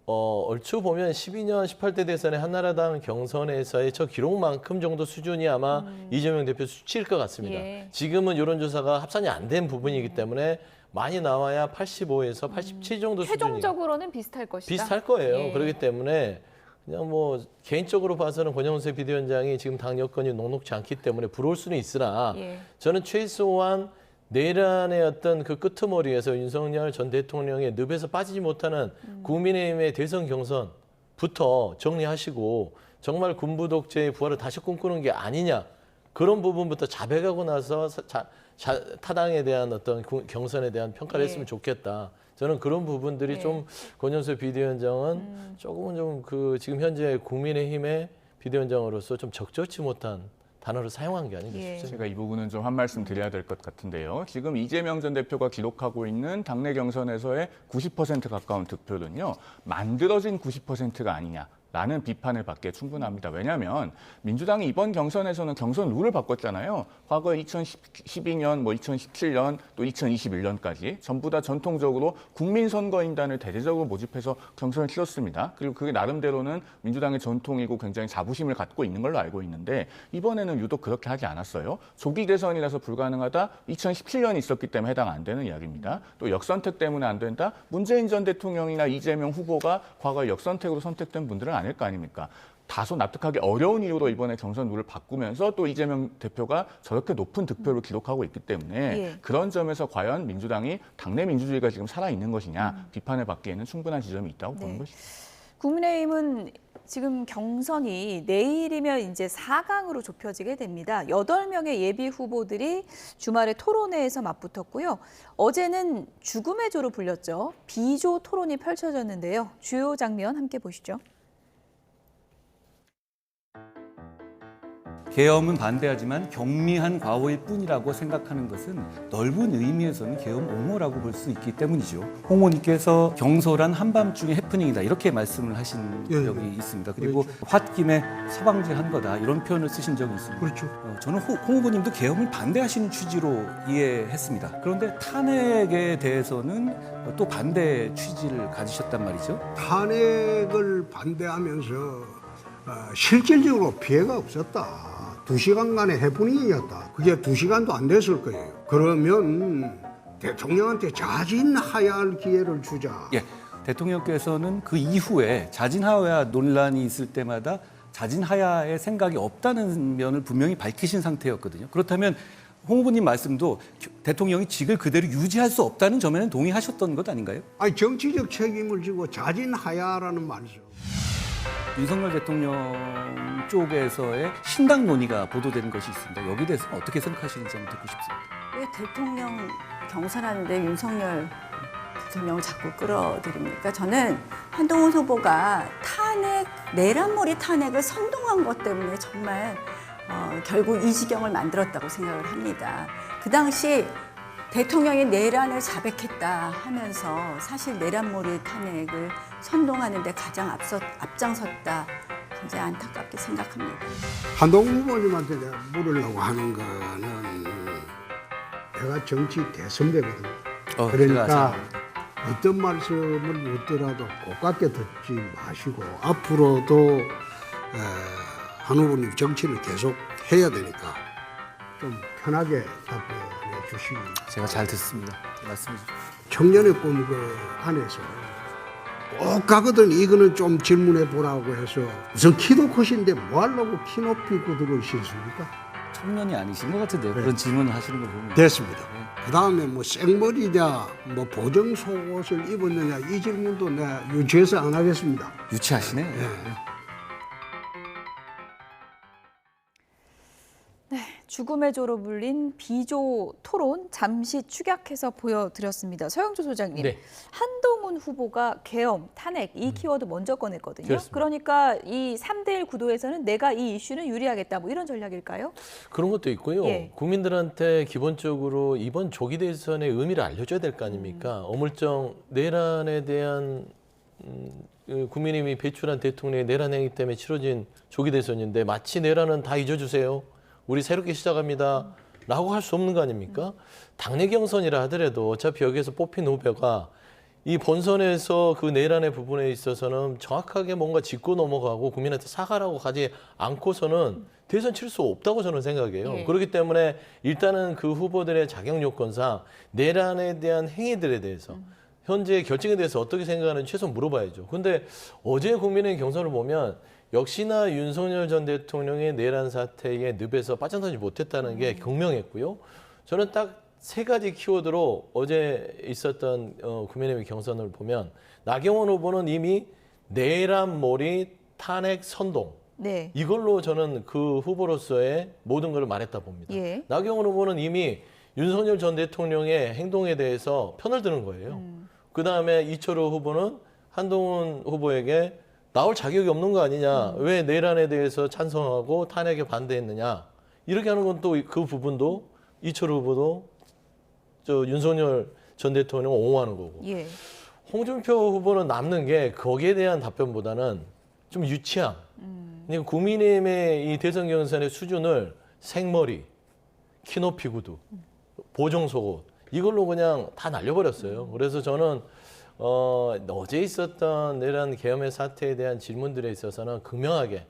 얼추 보면 12년 18대 대선의 한나라당 경선에서의 저 기록만큼 정도 수준이 아마 이재명 대표 수치일 것 같습니다. 예. 지금은 여론조사가 합산이 안 된 부분이기 때문에 많이 나와야 85에서 87 정도 수준이 최종적으로는 비슷할 것이다. 비슷할 거예요. 예. 그렇기 때문에 그냥 뭐 개인적으로 봐서는 권영세 비대위원장이 지금 당 여건이 녹록지 않기 때문에 부러울 수는 있으나 예. 저는 최소한 내란의 어떤 그 끄트머리에서 윤석열 전 대통령의 늪에서 빠지지 못하는 국민의힘의 대선 경선부터 정리하시고 정말 군부 독재의 부활을 다시 꿈꾸는 게 아니냐 그런 부분부터 자백하고 나서 타당에 대한 어떤 경선에 대한 평가를 예. 했으면 좋겠다. 저는 그런 부분들이 예. 좀 권영세 비대위원장은 조금은 좀 그 지금 현재 국민의힘의 비대위원장으로서 좀 적절치 못한 단어를 사용한 게 아닌가 예. 싶습니다. 제가 이 부분은 좀 한 말씀 드려야 될 것 같은데요. 지금 이재명 전 대표가 기록하고 있는 당내 경선에서의 90% 가까운 득표는요. 만들어진 90%가 아니냐. 라는 비판을 받기에 충분합니다. 왜냐하면 민주당이 이번 경선에서는 경선 룰을 바꿨잖아요. 과거 2012년, 2017년, 또 2021년까지 전부 다 전통적으로 국민선거인단을 대대적으로 모집해서 경선을 치렀습니다. 그리고 그게 나름대로는 민주당의 전통이고 굉장히 자부심을 갖고 있는 걸로 알고 있는데 이번에는 유독 그렇게 하지 않았어요. 조기 대선이라서 불가능하다. 2017년이 있었기 때문에 해당 안 되는 이야기입니다. 또 역선택 때문에 안 된다. 문재인 전 대통령이나 이재명 후보가 과거 역선택으로 선택된 분들은 아닐 거 아닙니까? 다소 납득하기 어려운 이유로 이번에 경선 룰을 바꾸면서 또 이재명 대표가 저렇게 높은 득표를 기록하고 있기 때문에 예. 그런 점에서 과연 민주당이 당내 민주주의가 지금 살아있는 것이냐 비판을 받기에는 충분한 지점이 있다고 네. 보는 것이죠. 국민의힘은 지금 경선이 내일이면 이제 4강으로 좁혀지게 됩니다. 8명의 예비 후보들이 주말에 토론회에서 맞붙었고요. 어제는 죽음의 조로 불렸죠. 비조 토론이 펼쳐졌는데요. 주요 장면 함께 보시죠. 계엄은 반대하지만 경미한 과오일 뿐이라고 생각하는 것은 넓은 의미에서는 계엄 옹호라고 볼 수 있기 때문이죠. 홍 의원님께서 경솔한 한밤중의 해프닝이다 이렇게 말씀을 하신 적이 있습니다. 그리고 홧김에 서방질한 거다 이런 표현을 쓰신 적이 있습니다. 그렇죠. 저는 홍 의원님도 계엄을 반대하시는 취지로 이해했습니다. 그런데 탄핵에 대해서는 또 반대 취지를 가지셨단 말이죠. 탄핵을 반대하면서 실질적으로 피해가 없었다. 2시간간의 해프닝이었다. 그게 2시간도 안 됐을 거예요. 그러면 대통령한테 자진하야할 기회를 주자. 예, 대통령께서는 그 이후에 자진하야 논란이 있을 때마다 자진하야의 생각이 없다는 면을 분명히 밝히신 상태였거든요. 그렇다면 홍 후보님 말씀도 대통령이 직을 그대로 유지할 수 없다는 점에는 동의하셨던 것 아닌가요? 아니 정치적 책임을 지고 자진하야라는 말이죠. 윤석열 대통령 쪽에서의 신당 논의가 보도되는 것이 있습니다. 여기에 대해서 어떻게 생각하시는지 한번 듣고 싶습니다. 왜 대통령 경선하는데 윤석열 대통령을 자꾸 끌어들입니까? 저는 한동훈 후보가 내란몰이 탄핵을 선동한 것 때문에 정말 결국 이 지경을 만들었다고 생각을 합니다. 그 당시 대통령이 내란을 자백했다 하면서 사실 내란몰이 탄핵을 선동하는 데 가장 앞장섰다. 굉장히 안타깝게 생각합니다. 한동훈 후보님한테 내가 물으려고 하는 거는 내가 정치 대선배거든. 그러니까 어떤 말씀을 묻더라도 고깝게 듣지 마시고 앞으로도 한 후보님 정치를 계속 해야 되니까 좀 편하게 답변해 주시면. 제가 잘 듣습니다. 말씀해 주십시오. 청년의 꿈 그 안에서 꼭 가거든. 이거는 좀 질문해 보라고 해서 우선 키도 크신데 뭐 하려고 키 높이 구두를 신습니까? 청년이 아니신 것 같은데요. 그런 질문을 하시는 거 보면. 됐습니다. 그 다음에 뭐 생머리냐 뭐 보정 속옷을 입었느냐 이 질문도 내가 유치해서 안 하겠습니다. 유치하시네요. 네, 죽음의 조로 불린 비조 토론 잠시 축약해서 보여드렸습니다. 서영주 소장님, 네. 한동훈 후보가 계엄, 탄핵 이 키워드 먼저 꺼냈거든요. 그렇습니다. 그러니까 이 3대1 구도에서는 내가 이 이슈는 유리하겠다 뭐 이런 전략일까요? 그런 것도 있고요. 예. 국민들한테 기본적으로 이번 조기 대선의 의미를 알려줘야 될 거 아닙니까? 어물쩡 내란에 대한 국민의힘이 배출한 대통령의 내란 행위 때문에 치러진 조기 대선인데 마치 내란은 다 잊어주세요. 우리 새롭게 시작합니다. 라고 할 수 없는 거 아닙니까? 당내 경선이라 하더라도 어차피 여기에서 뽑힌 후보가 이 본선에서 그 내란의 부분에 있어서는 정확하게 뭔가 짚고 넘어가고 국민한테 사과라고 가지 않고서는 대선 칠 수 없다고 저는 생각해요. 예. 그렇기 때문에 일단은 그 후보들의 자격 요건상 내란에 대한 행위들에 대해서 현재 결정에 대해서 어떻게 생각하는지 최소한 물어봐야죠. 근데 어제 국민의 경선을 보면 역시나 윤석열 전 대통령의 내란 사태의 늪에서 빠져나오지 못했다는 게 경명했고요. 저는 딱 세 가지 키워드로 어제 있었던 국민의힘 경선을 보면 나경원 후보는 이미 내란몰이 탄핵 선동 네. 이걸로 저는 그 후보로서의 모든 걸 말했다 봅니다. 예. 나경원 후보는 이미 윤석열 전 대통령의 행동에 대해서 편을 드는 거예요. 그다음에 이철호 후보는 한동훈 후보에게 나올 자격이 없는 거 아니냐. 왜 내란에 대해서 찬성하고 탄핵에 반대했느냐. 이렇게 하는 건 또 그 부분도 이철호 후보도 윤석열 전 대통령을 옹호하는 거고. 예. 홍준표 후보는 남는 게 거기에 대한 답변보다는 좀 유치함. 그러니까 국민의힘의 이 대선 경선의 수준을 생머리, 키높이 구두, 보정 속옷 이걸로 그냥 다 날려버렸어요. 그래서 저는 어제 있었던 내란 계엄의 사태에 대한 질문들에 있어서는 극명하게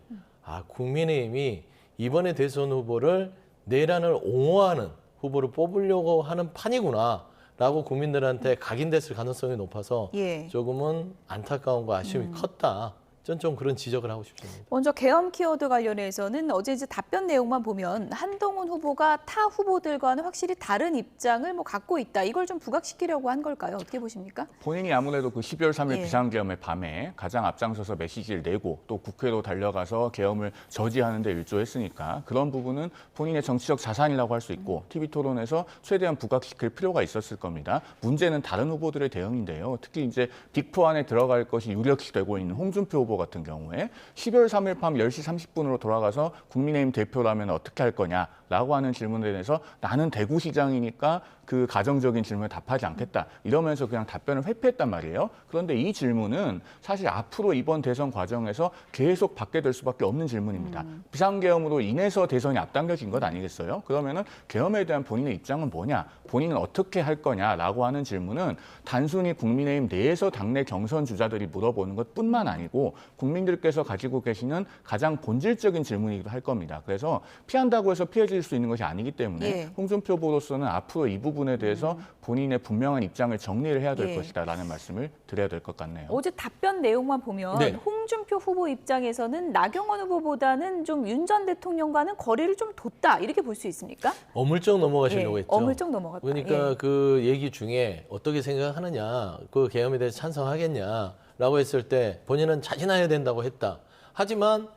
국민의힘이 이번에 대선 후보를 내란을 옹호하는 후보를 뽑으려고 하는 판이구나라고 국민들한테 각인됐을 가능성이 높아서 예. 조금은 안타까운 거 아쉬움이 컸다. 전 좀 그런 지적을 하고 싶습니다. 먼저 계엄 키워드 관련해서는 어제 이제 답변 내용만 보면 한동훈 후보가 타 후보들과는 확실히 다른 입장을 뭐 갖고 있다. 이걸 좀 부각시키려고 한 걸까요? 어떻게 보십니까? 본인이 아무래도 그 12월 3일 예. 비상계엄의 밤에 가장 앞장서서 메시지를 내고 또 국회로 달려가서 계엄을 저지하는 데 일조했으니까 그런 부분은 본인의 정치적 자산이라고 할 수 있고 TV토론에서 최대한 부각시킬 필요가 있었을 겁니다. 문제는 다른 후보들의 대응인데요. 특히 이제 빅4 안에 들어갈 것이 유력시 되고 있는 홍준표 후보 같은 경우에 12월 3일 밤 10시 30분으로 돌아가서 국민의힘 대표라면 어떻게 할 거냐라고 하는 질문에 대해서 나는 대구시장이니까 그 가정적인 질문에 답하지 않겠다 이러면서 그냥 답변을 회피했단 말이에요. 그런데 이 질문은 사실 앞으로 이번 대선 과정에서 계속 받게 될 수밖에 없는 질문입니다. 비상계엄으로 인해서 대선이 앞당겨진 것 아니겠어요? 그러면은 계엄에 대한 본인의 입장은 뭐냐? 본인은 어떻게 할 거냐라고 하는 질문은 단순히 국민의힘 내에서 당내 경선 주자들이 물어보는 것뿐만 아니고 국민들께서 가지고 계시는 가장 본질적인 질문이기도 할 겁니다. 그래서 피한다고 해서 피해질 수 있는 것이 아니기 때문에 예. 홍준표 후보로서는 앞으로 이 부분에 대해서 본인의 분명한 입장을 정리를 해야 될 예. 것이다라는 말씀을 드려야 될 것 같네요. 어제 답변 내용만 보면 네. 홍준표 후보 입장에서는 나경원 후보보다는 좀 윤 전 대통령과는 거리를 좀 뒀다. 이렇게 볼 수 있습니까? 어물쩍 넘어가시려고 예. 했죠. 어물쩍 넘어갔다. 그러니까 예. 그 얘기 중에 어떻게 생각하느냐, 그 계엄에 대해서 찬성하겠냐라고 했을 때 본인은 자진해야 된다고 했다. 하지만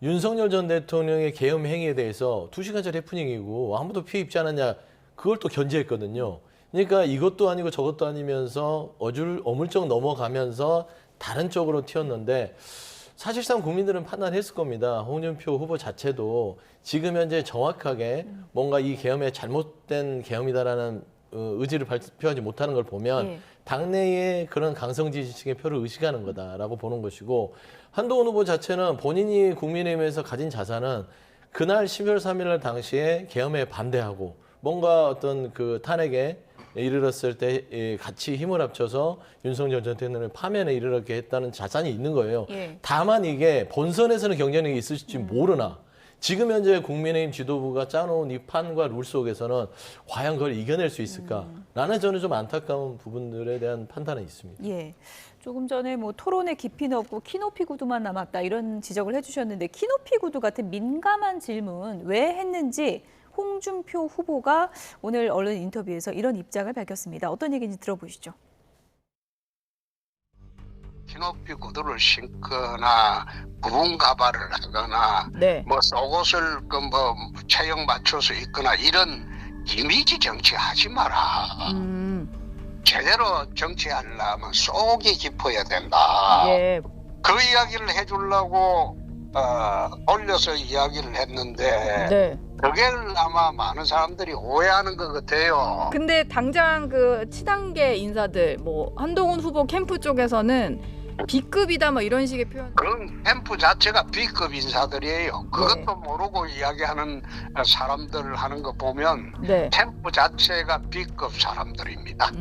윤석열 전 대통령의 계엄 행위에 대해서 2시간짜리 해프닝이고 아무도 피해 입지 않았냐, 그걸 또 견제했거든요. 그러니까 이것도 아니고 저것도 아니면서 어물쩍 넘어가면서 다른 쪽으로 튀었는데 사실상 국민들은 판단했을 겁니다. 홍준표 후보 자체도 지금 현재 정확하게 뭔가 이 계엄에 잘못된 계엄이다라는 의지를 발표하지 못하는 걸 보면 예. 당내의 그런 강성 지지층의 표를 의식하는 거다라고 보는 것이고, 한동훈 후보 자체는 본인이 국민의힘에서 가진 자산은 그날 12월 3일 날 당시에 계엄에 반대하고 뭔가 어떤 그 탄핵에 이르렀을 때 같이 힘을 합쳐서 윤석열 전 대통령의 파면에 이르게 했다는 자산이 있는 거예요. 예. 다만 이게 본선에서는 경쟁력이 있을지 모르나 지금 현재 국민의힘 지도부가 짜놓은 이 판과 룰 속에서는 과연 그걸 이겨낼 수 있을까라는 저는 좀 안타까운 부분들에 대한 판단은 있습니다. 예. 조금 전에 뭐 토론의 깊이는 없고 키높이 구두만 남았다 이런 지적을 해주셨는데 키높이 구두 같은 민감한 질문 왜 했는지 홍준표 후보가 오늘 언론 인터뷰에서 이런 입장을 밝혔습니다. 어떤 얘기인지 들어보시죠. 키높이 구두를 신거나 구분 가발을 하거나 뭐 속옷을 뭐 체형 맞춰서 입거나 이런 이미지 정치 하지 마라. 제대로 정치하려면 속이 깊어야 된다. 그 이야기를 해주려고 올려서 이야기를 했는데 그걸 아마 많은 사람들이 오해하는 것 같아요. 근데 당장 그 치단계 인사들 뭐 한동훈 후보 캠프 쪽에서는 B급이다 뭐 이런 식의 표현. 그런 캠프 자체가 B급 인사들이에요. 그것도 모르고 이야기하는 사람들 하는 거 보면 캠프 자체가 B급 사람들입니다.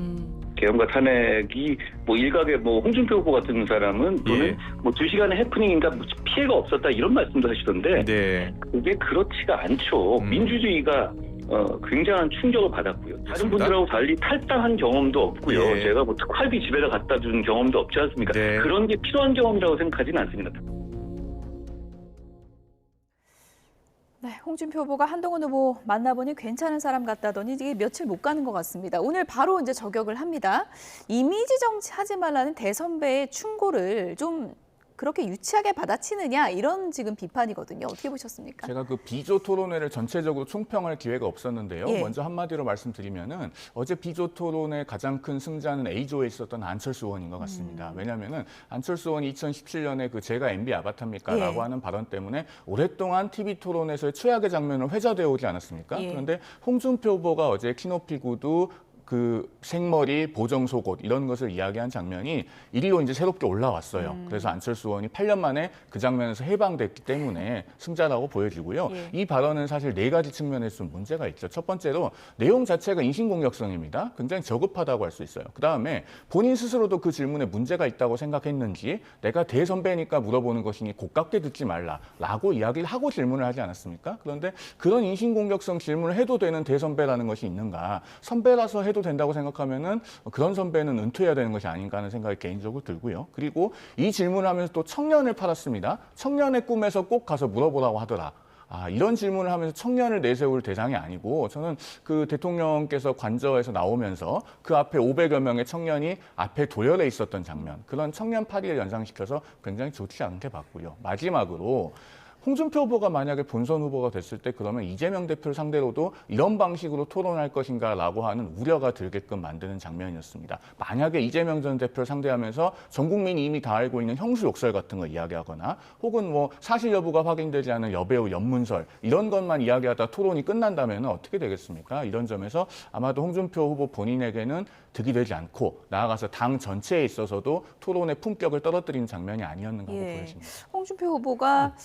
계엄과 탄핵이 뭐 일각의 뭐 홍준표 후보 같은 사람은 또는 뭐 2시간의 해프닝인가 피해가 없었다 이런 말씀도 하시던데 그게 그렇지가 않죠. 민주주의가 굉장한 충격을 받았고요. 다른 분들하고 달리 탈당한 경험도 없고요. 제가 뭐 특활비 집에다 갖다 준 경험도 없지 않습니까? 그런 게 필요한 경험이라고 생각하지는 않습니다. 네, 홍준표 후보가 한동훈 후보 만나보니 괜찮은 사람 같다더니 이게 며칠 못 가는 것 같습니다. 오늘 바로 이제 저격을 합니다. 이미지 정치 하지 말라는 대선배의 충고를 좀 그렇게 유치하게 받아치느냐 이런 지금 비판이거든요. 어떻게 보셨습니까? 제가 그 비조 토론회를 전체적으로 총평할 기회가 없었는데요. 먼저 한마디로 말씀드리면은 어제 비조 토론의 가장 큰 승자는 A조에 있었던 안철수 의원인 것 같습니다. 왜냐하면은 안철수 의원이 2017년에 그 제가 MB 아바타입니까라고 하는 발언 때문에 오랫동안 TV 토론에서의 최악의 장면을 회자되어 오지 않았습니까? 그런데 홍준표 후보가 어제 키높이 구두 그 생머리, 보정속옷 이런 것을 이야기한 장면이 1위로 이제 새롭게 올라왔어요. 그래서 안철수 의원이 8년 만에 그 장면에서 해방됐기 때문에 승자라고 보여지고요. 이 발언은 사실 4가지 측면에서 좀 문제가 있죠. 첫 번째로 내용 자체가 인신공격성입니다. 굉장히 저급하다고 할 수 있어요. 그다음에 본인 스스로도 그 질문에 문제가 있다고 생각했는지 내가 대선배니까 물어보는 것이니 고깝게 듣지 말라라고 이야기를 하고 질문을 하지 않았습니까? 그런데 그런 인신공격성 질문을 해도 되는 대선배라는 것이 있는가? 선배라서 해도 된다고 생각하면은 그런 선배는 은퇴해야 되는 것이 아닌가 하는 생각이 개인적으로 들고요. 그리고 이 질문을 하면서 또 청년을 팔았습니다. 청년의 꿈에서 꼭 가서 물어보라고 하더라. 이런 질문을 하면서 청년을 내세울 대상이 아니고 저는 그 대통령께서 관저에서 나오면서 그 앞에 500여 명의 청년이 앞에 도열해 있었던 장면, 그런 청년 파리를 연상시켜서 굉장히 좋지 않게 봤고요. 마지막으로 홍준표 후보가 만약에 본선 후보가 됐을 때 그러면 이재명 대표를 상대로도 이런 방식으로 토론할 것인가라고 하는 우려가 들게끔 만드는 장면이었습니다. 만약에 이재명 전 대표를 상대하면서 전 국민이 이미 다 알고 있는 형수 욕설 같은 거 이야기하거나 혹은 뭐 사실 여부가 확인되지 않은 여배우 연문설 이런 것만 이야기하다 토론이 끝난다면 어떻게 되겠습니까? 이런 점에서 아마도 홍준표 후보 본인에게는 득이 되지 않고 나아가서 당 전체에 있어서도 토론의 품격을 떨어뜨리는 장면이 아니었는가 하고 보여집니다. 홍준표 후보가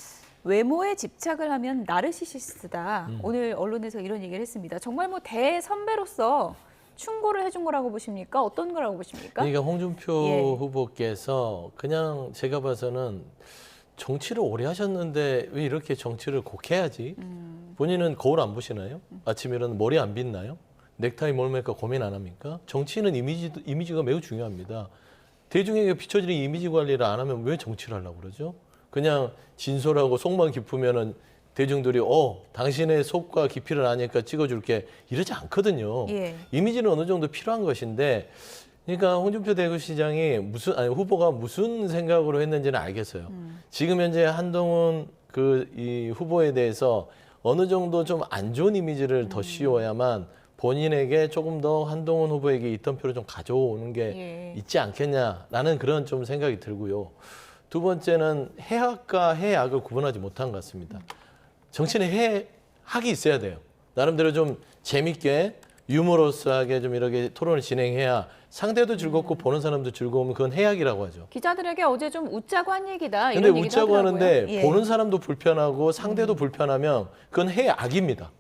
외모에 집착을 하면 나르시시스트다. 오늘 언론에서 이런 얘기를 했습니다. 정말 뭐 대선배로서 충고를 해준 거라고 보십니까? 어떤 거라고 보십니까? 그러니까 홍준표 후보께서 그냥 제가 봐서는 정치를 오래 하셨는데 왜 이렇게 정치를 곡해야지? 본인은 거울 안 보시나요? 아침에 일어나면 머리 안 빗나요? 넥타이 뭘 맬까 고민 안 합니까? 정치는 이미지가 매우 중요합니다. 대중에게 비춰지는 이미지 관리를 안 하면 왜 정치를 하려고 그러죠? 그냥 진솔하고 속만 깊으면은 대중들이 당신의 속과 깊이를 아니까 찍어줄게 이러지 않거든요. 이미지는 어느 정도 필요한 것인데, 그러니까 홍준표 대구시장이 후보가 무슨 생각으로 했는지는 알겠어요. 지금 현재 한동훈 이 후보에 대해서 어느 정도 좀 안 좋은 이미지를 더 씌워야만 본인에게 조금 더 한동훈 후보에게 있던 표를 좀 가져오는 게 있지 않겠냐라는 그런 좀 생각이 들고요. 두 번째는 해학과 해악을 구분하지 못한 것 같습니다. 정치는 해학이 있어야 돼요. 나름대로 좀 재밌게 유머러스하게 좀 이렇게 토론을 진행해야 상대도 즐겁고 보는 사람도 즐거우면 그건 해학이라고 하죠. 기자들에게 어제 좀 웃자고 한 얘기다. 근데 이런 얘기도 웃자고 하더라고요. 하는데 보는 사람도 불편하고 상대도 불편하면 그건 해악입니다.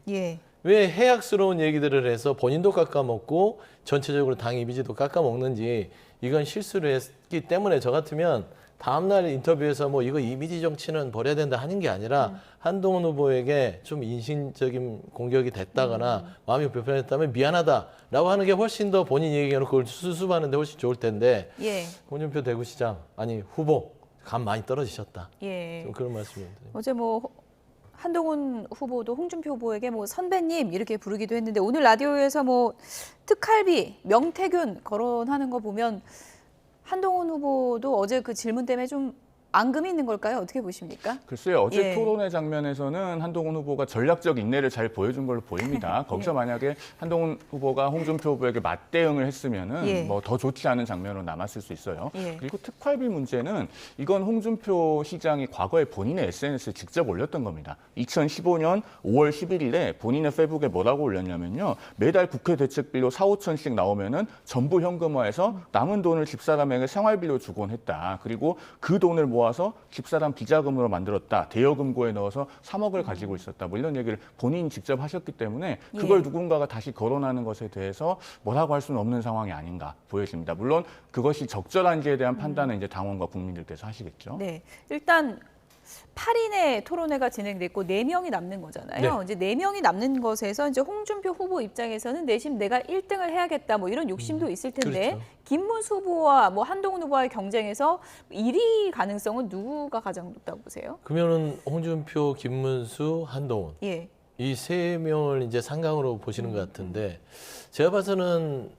왜 해악스러운 얘기들을 해서 본인도 깎아먹고 전체적으로 당 이미지도 깎아먹는지 이건 실수를 했기 때문에 저 같으면 다음날 인터뷰에서 뭐 이거 이미지 정치는 버려야 된다 하는 게 아니라 한동훈 후보에게 좀 인신적인 공격이 됐다거나 마음이 불편했다면 미안하다라고 하는 게 훨씬 더 본인 얘기하는 그걸 수습하는데 훨씬 좋을 텐데 예. 홍준표 대구시장 아니 후보 감 많이 떨어지셨다. 예. 좀 그런 말씀입니다. 어제 뭐 한동훈 후보도 홍준표 후보에게 뭐 선배님 이렇게 부르기도 했는데 오늘 라디오에서 뭐 특활비, 명태균 거론하는 거 보면 한동훈 후보도 어제 그 질문 때문에 좀 앙금이 있는 걸까요? 어떻게 보십니까? 글쎄요. 어제 예. 토론회 장면에서는 한동훈 후보가 전략적 인내를 잘 보여준 걸로 보입니다. 거기서 만약에 한동훈 후보가 홍준표 후보에게 맞대응을 했으면은 예. 뭐 더 좋지 않은 장면으로 남았을 수 있어요. 예. 그리고 특활비 문제는 이건 홍준표 시장이 과거에 본인의 SNS에 직접 올렸던 겁니다. 2015년 5월 11일에 본인의 페이북에 뭐라고 올렸냐면요. 매달 국회 대책비로 4, 5천씩 나오면은 전부 현금화해서 남은 돈을 집사람에게 생활비로 주곤 했다. 그리고 그 돈을 모아서 집사람 비자금으로 만들었다. 대여금고에 넣어서 3억을 가지고 있었다. 뭐 이런 얘기를 본인이 직접 하셨기 때문에 그걸 누군가가 다시 거론하는 것에 대해서 뭐라고 할 수는 없는 상황이 아닌가 보여집니다. 물론 그것이 적절한지에 대한 판단은 이제 당원과 국민들께서 하시겠죠. 네. 일단 8인의 토론회가 진행됐고 4명이 남는 거잖아요. 네. 이제 4명이 남는 것에서 이제 홍준표 후보 입장에서는 내심 내가 1등을 해야겠다 뭐 이런 욕심도 있을 텐데 그렇죠. 김문수 후보와 뭐 한동훈 후보와의 경쟁에서 1위 가능성은 누구가 가장 높다고 보세요? 그러면은 홍준표, 김문수, 한동훈 예. 이 3명을 이제 상강으로 보시는 것 같은데 제가 봐서는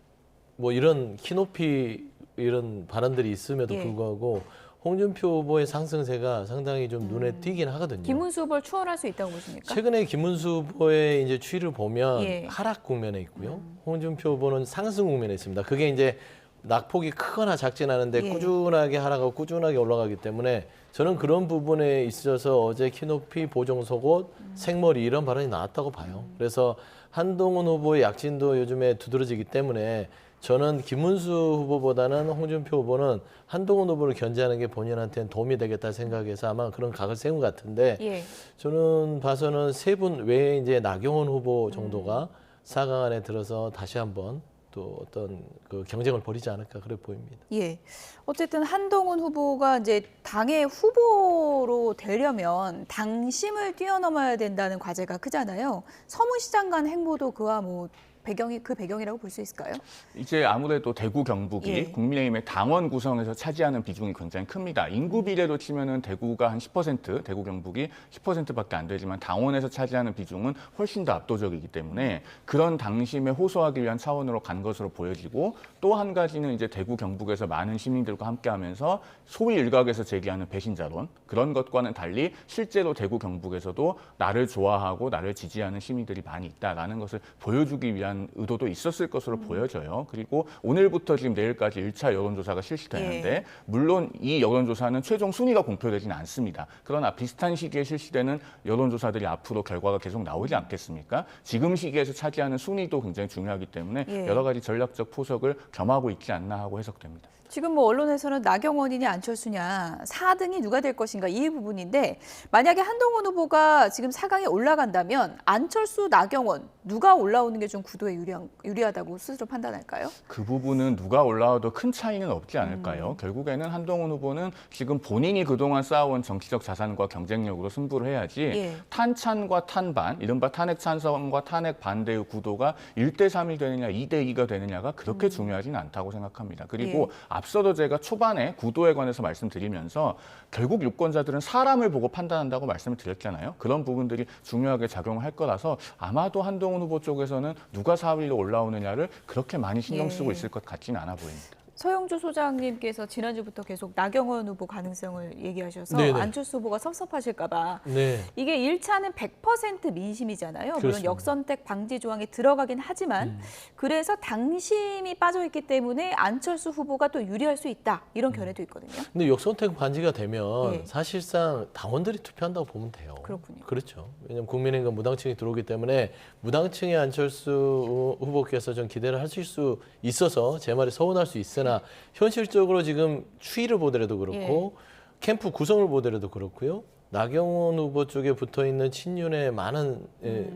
뭐 이런 키높이 이런 발언들이 있음에도 예. 불구하고 홍준표 후보의 상승세가 상당히 좀 눈에 띄긴 하거든요. 김문수 후보를 추월할 수 있다고 보십니까? 최근에 김문수 후보의 이제 추이를 보면 예. 하락 국면에 있고요. 홍준표 후보는 상승 국면에 있습니다. 그게 이제 낙폭이 크거나 작진 않은데 예. 꾸준하게 하락하고 꾸준하게 올라가기 때문에 저는 그런 부분에 있어서 어제 키높이, 보정속옷, 생머리 이런 발언이 나왔다고 봐요. 그래서 한동훈 후보의 약진도 요즘에 두드러지기 때문에 저는 김문수 후보보다는 홍준표 후보는 한동훈 후보를 견제하는 게 본인한테는 도움이 되겠다 생각해서 아마 그런 각을 세운 것 같은데 예. 저는 봐서는 3분 외에 이제 나경원 후보 정도가 4강 안에 들어서 다시 한번 또 어떤 그 경쟁을 벌이지 않을까 그래 보입니다. 예. 어쨌든 한동훈 후보가 이제 당의 후보로 되려면 당심을 뛰어넘어야 된다는 과제가 크잖아요. 서문시장 간 행보도 그와 뭐 배경이라고 볼 수 있을까요? 이제 아무래도 대구 경북이 예. 국민의힘의 당원 구성에서 차지하는 비중이 굉장히 큽니다. 인구 비례로 치면은 대구가 한 10%, 대구 경북이 10%밖에 안 되지만 당원에서 차지하는 비중은 훨씬 더 압도적이기 때문에 그런 당심에 호소하기 위한 차원으로 간 것으로 보여지고 또 한 가지는 이제 대구 경북에서 많은 시민들과 함께하면서 소위 일각에서 제기하는 배신자론 그런 것과는 달리 실제로 대구 경북에서도 나를 좋아하고 나를 지지하는 시민들이 많이 있다라는 것을 보여주기 위한 의도도 있었을 것으로 보여져요. 그리고 오늘부터 지금 내일까지 1차 여론조사가 실시되는데 예. 물론 이 여론조사는 최종 순위가 공표되지는 않습니다. 그러나 비슷한 시기에 실시되는 여론조사들이 앞으로 결과가 계속 나오지 않겠습니까? 지금 시기에서 차지하는 순위도 굉장히 중요하기 때문에 예. 여러 가지 전략적 포석을 겸하고 있지 않나 하고 해석됩니다. 지금 뭐 언론에서는 나경원이냐 안철수냐 4등이 누가 될 것인가 이 부분인데 만약에 한동훈 후보가 지금 4강에 올라간다면 안철수, 나경원 누가 올라오는 게 좀 구도에 유리하다고 스스로 판단할까요? 그 부분은 누가 올라와도 큰 차이는 없지 않을까요? 결국에는 한동훈 후보는 지금 본인이 그동안 쌓아온 정치적 자산과 경쟁력으로 승부를 해야지 예. 탄찬과 탄반, 이른바 탄핵 찬성과 탄핵 반대의 구도가 1대3이 되느냐 2대2가 되느냐가 그렇게 중요하지는 않다고 생각합니다. 그리고 앞서도 제가 초반에 구도에 관해서 말씀드리면서 결국 유권자들은 사람을 보고 판단한다고 말씀을 드렸잖아요. 그런 부분들이 중요하게 작용할 거라서 아마도 한동훈 후보 쪽에서는 누가 4위로 올라오느냐를 그렇게 많이 신경 쓰고 있을 것 같지는 않아 보입니다. 서영주 소장님께서 지난주부터 계속 나경원 후보 가능성을 얘기하셔서 네네. 안철수 후보가 섭섭하실까 봐 네. 이게 1차는 100% 민심이잖아요. 물론 그렇습니다. 역선택 방지 조항에 들어가긴 하지만 그래서 당심이 빠져있기 때문에 안철수 후보가 또 유리할 수 있다. 이런 견해도 있거든요. 근데 역선택 반지가 되면 예. 사실상 당원들이 투표한다고 보면 돼요. 그렇군요. 그렇죠. 왜냐하면 국민의힘과 무당층이 들어오기 때문에 무당층의 안철수 후보께서 좀 기대를 하실 수 있어서 제 말이 서운할 수 있으나 현실적으로 지금 추이를 보더라도 그렇고 캠프 구성을 보더라도 그렇고요. 나경원 후보 쪽에 붙어있는 친윤의 많은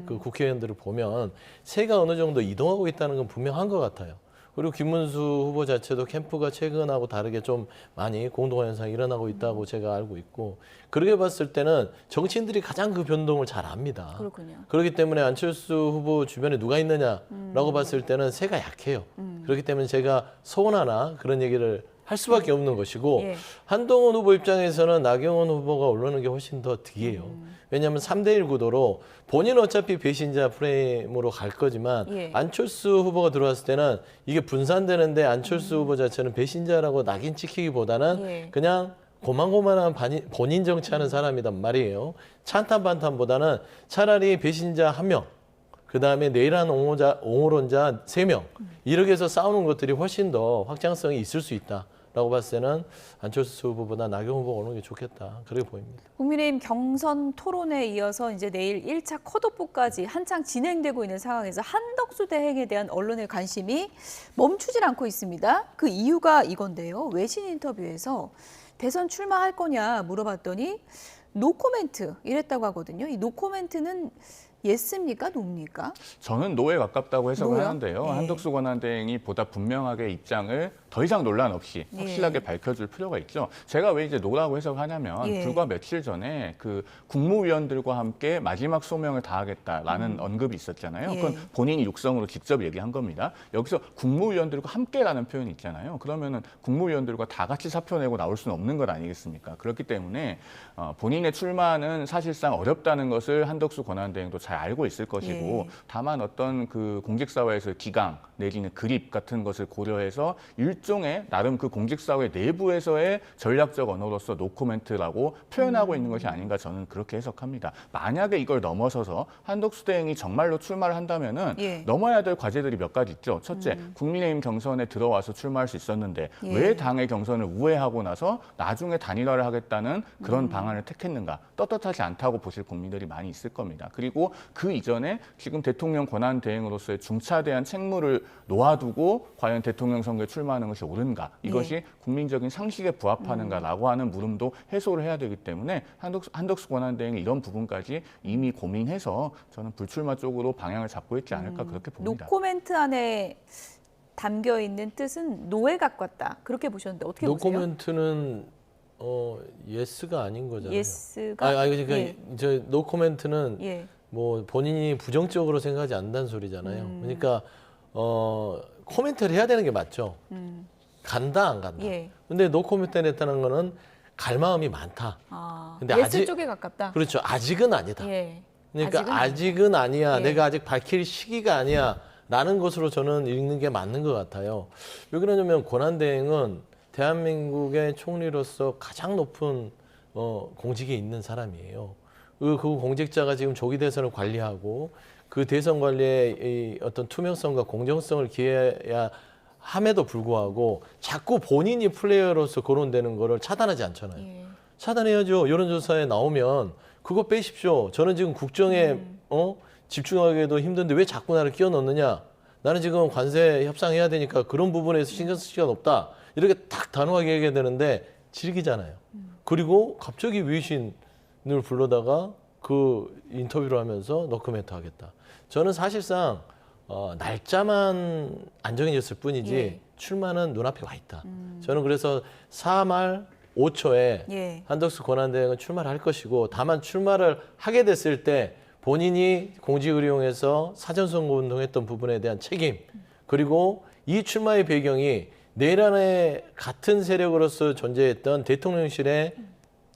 그 국회의원들을 보면 세가 어느 정도 이동하고 있다는 건 분명한 것 같아요. 그리고 김문수 후보 자체도 캠프가 최근하고 다르게 좀 많이 공동화 현상이 일어나고 있다고 제가 알고 있고, 그렇게 봤을 때는 정치인들이 가장 그 변동을 잘 압니다. 그렇군요. 그렇기 때문에 안철수 후보 주변에 누가 있느냐라고 봤을 때는 새가 약해요. 그렇기 때문에 제가 소원하나 그런 얘기를 할 수밖에 없는 것이고, 예. 한동훈 후보 입장에서는 나경원 후보가 올라오는 게 훨씬 더 득이에요. 왜냐하면 3대1 구도로 본인은 어차피 배신자 프레임으로 갈 거지만 예. 안철수 후보가 들어왔을 때는 이게 분산되는데 안철수 후보 자체는 배신자라고 낙인 찍히기보다는 예. 그냥 고만고만한 본인 정치하는 사람이란 말이에요. 찬탄반탄보다는 차라리 배신자 1명, 그다음에 내일한 옹호론자 3명 이렇게 해서 싸우는 것들이 훨씬 더 확장성이 있을 수 있다라고 봤을 때는 안철수 후보보다 나경원 후보가 오는 게 좋겠다, 그렇게 보입니다. 국민의힘 경선 토론에 이어서 이제 내일 1차 컷오프까지 한창 진행되고 있는 상황에서 한덕수 대행에 대한 언론의 관심이 멈추질 않고 있습니다. 그 이유가 이건데요. 외신 인터뷰에서 대선 출마할 거냐 물어봤더니 노코멘트 이랬다고 하거든요. 이 노코멘트는 예스입니까? 노입니까? 저는 노에 가깝다고 해석을 노요? 하는데요. 예. 한덕수 권한대행이 보다 분명하게 입장을 더 이상 논란 없이 확실하게 밝혀줄 필요가 있죠. 제가 왜 이제 노라고 해석하냐면 예. 불과 며칠 전에 그 국무위원들과 함께 마지막 소명을 다하겠다라는 언급이 있었잖아요. 그건 본인이 육성으로 직접 얘기한 겁니다. 여기서 국무위원들과 함께라는 표현이 있잖아요. 그러면은 국무위원들과 다 같이 사표 내고 나올 수는 없는 것 아니겠습니까? 그렇기 때문에 본인의 출마는 사실상 어렵다는 것을 한덕수 권한대행도 잘 알고 있을 것이고, 다만 어떤 그 공직사회에서 기강 내지는 그립 같은 것을 고려해서 일종의 나름 그 공직사회 내부에서의 전략적 언어로서 노코멘트라고 표현하고 있는 것이 아닌가, 저는 그렇게 해석합니다. 만약에 이걸 넘어서서 한덕수 대행이 정말로 출마를 한다면은 넘어야 될 과제들이 몇 가지 있죠. 첫째, 국민의힘 경선에 들어와서 출마할 수 있었는데 왜 당의 경선을 우회하고 나서 나중에 단일화를 하겠다는 그런 방안을 택했는가, 떳떳하지 않다고 보실 국민들이 많이 있을 겁니다. 그리고 그 이전에 지금 대통령 권한 대행으로서의 중차대한 책무를 놓아두고 과연 대통령 선거에 출마하는 것이 옳은가, 이것이 국민적인 상식에 부합하는가라고 하는 물음도 해소를 해야 되기 때문에 한덕수 권한 대행이 이런 부분까지 이미 고민해서 저는 불출마 쪽으로 방향을 잡고 있지 않을까, 그렇게 봅니다. 노코멘트 안에 담겨 있는 뜻은 노에 가깝다, 그렇게 보셨는데 어떻게 보세요? 노코멘트는 예스가 아닌 거잖아요. 예스가 그러니까 저 노코멘트는 뭐 본인이 부정적으로 생각하지 않는다는 소리잖아요. 그러니까 코멘트를 해야 되는 게 맞죠. 간다 안 간다. 근데 노코멘트를 했다는 거는 갈 마음이 많다. 근데 예스 쪽에 가깝다. 그렇죠. 아직은 아니다. 그러니까 아직은 아니야. 내가 아직 밝힐 시기가 아니야. 라는 것으로 저는 읽는 게 맞는 것 같아요. 왜 그러냐면 권한대행은 대한민국의 총리로서 가장 높은 공직에 있는 사람이에요. 그 공직자가 지금 조기 대선을 관리하고 그 대선 관리의 이 어떤 투명성과 공정성을 기해야 함에도 불구하고 자꾸 본인이 플레이어로서 거론되는 거를 차단하지 않잖아요. 차단해야죠. 여론조사에 나오면 그거 빼십시오. 저는 지금 국정에 집중하기도 힘든데 왜 자꾸 나를 끼워 넣느냐. 나는 지금 관세 협상해야 되니까 그런 부분에서 신경 쓸 시간 없다. 이렇게 딱 단호하게 얘기해야 되는데 즐기잖아요. 그리고 갑자기 외신을 불러다가 그 인터뷰를 하면서 노코멘트 하겠다. 저는 사실상 날짜만 안 정해졌을 뿐이지 출마는 눈앞에 와 있다. 저는 그래서 4말 5초에 한덕수 권한대행은 출마를 할 것이고, 다만 출마를 하게 됐을 때 본인이 공직을 이용해서 사전선거운동했던 부분에 대한 책임, 그리고 이 출마의 배경이 내란의 같은 세력으로서 존재했던 대통령실에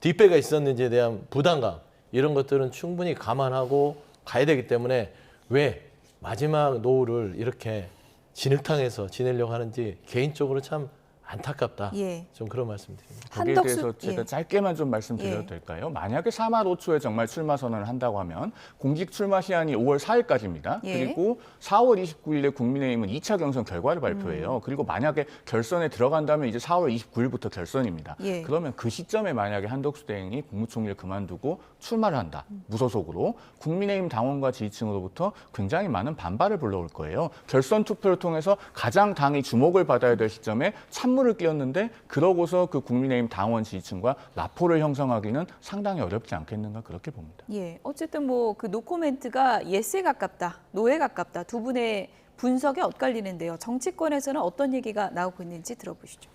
뒷배가 있었는지에 대한 부담감, 이런 것들은 충분히 감안하고 가야 되기 때문에 왜 마지막 노후를 이렇게 진흙탕에서 지내려고 하는지 개인적으로 참 안타깝다. 좀 그런 말씀드립니다. 거기에 대해서 제가 짧게만 좀 말씀드려도 될까요? 만약에 4말 5초에 정말 출마 선언을 한다고 하면 공직 출마 시한이 5월 4일까지입니다. 그리고 4월 29일에 국민의힘은 2차 경선 결과를 발표해요. 그리고 만약에 결선에 들어간다면 이제 4월 29일부터 결선입니다. 그러면 그 시점에 만약에 한덕수 대행이 국무총리를 그만두고 출마를 한다. 무소속으로. 국민의힘 당원과 지지층으로부터 굉장히 많은 반발을 불러올 거예요. 결선 투표를 통해서 가장 당이 주목을 받아야 될 시점에 찬물을 끼얹는데, 그러고서 그 국민의힘 당원 지지층과 라포를 형성하기는 상당히 어렵지 않겠는가, 그렇게 봅니다. 어쨌든 뭐 그 노코멘트가 예스에 가깝다, 노에 가깝다, 두 분의 분석이 엇갈리는데요. 정치권에서는 어떤 얘기가 나오고 있는지 들어보시죠.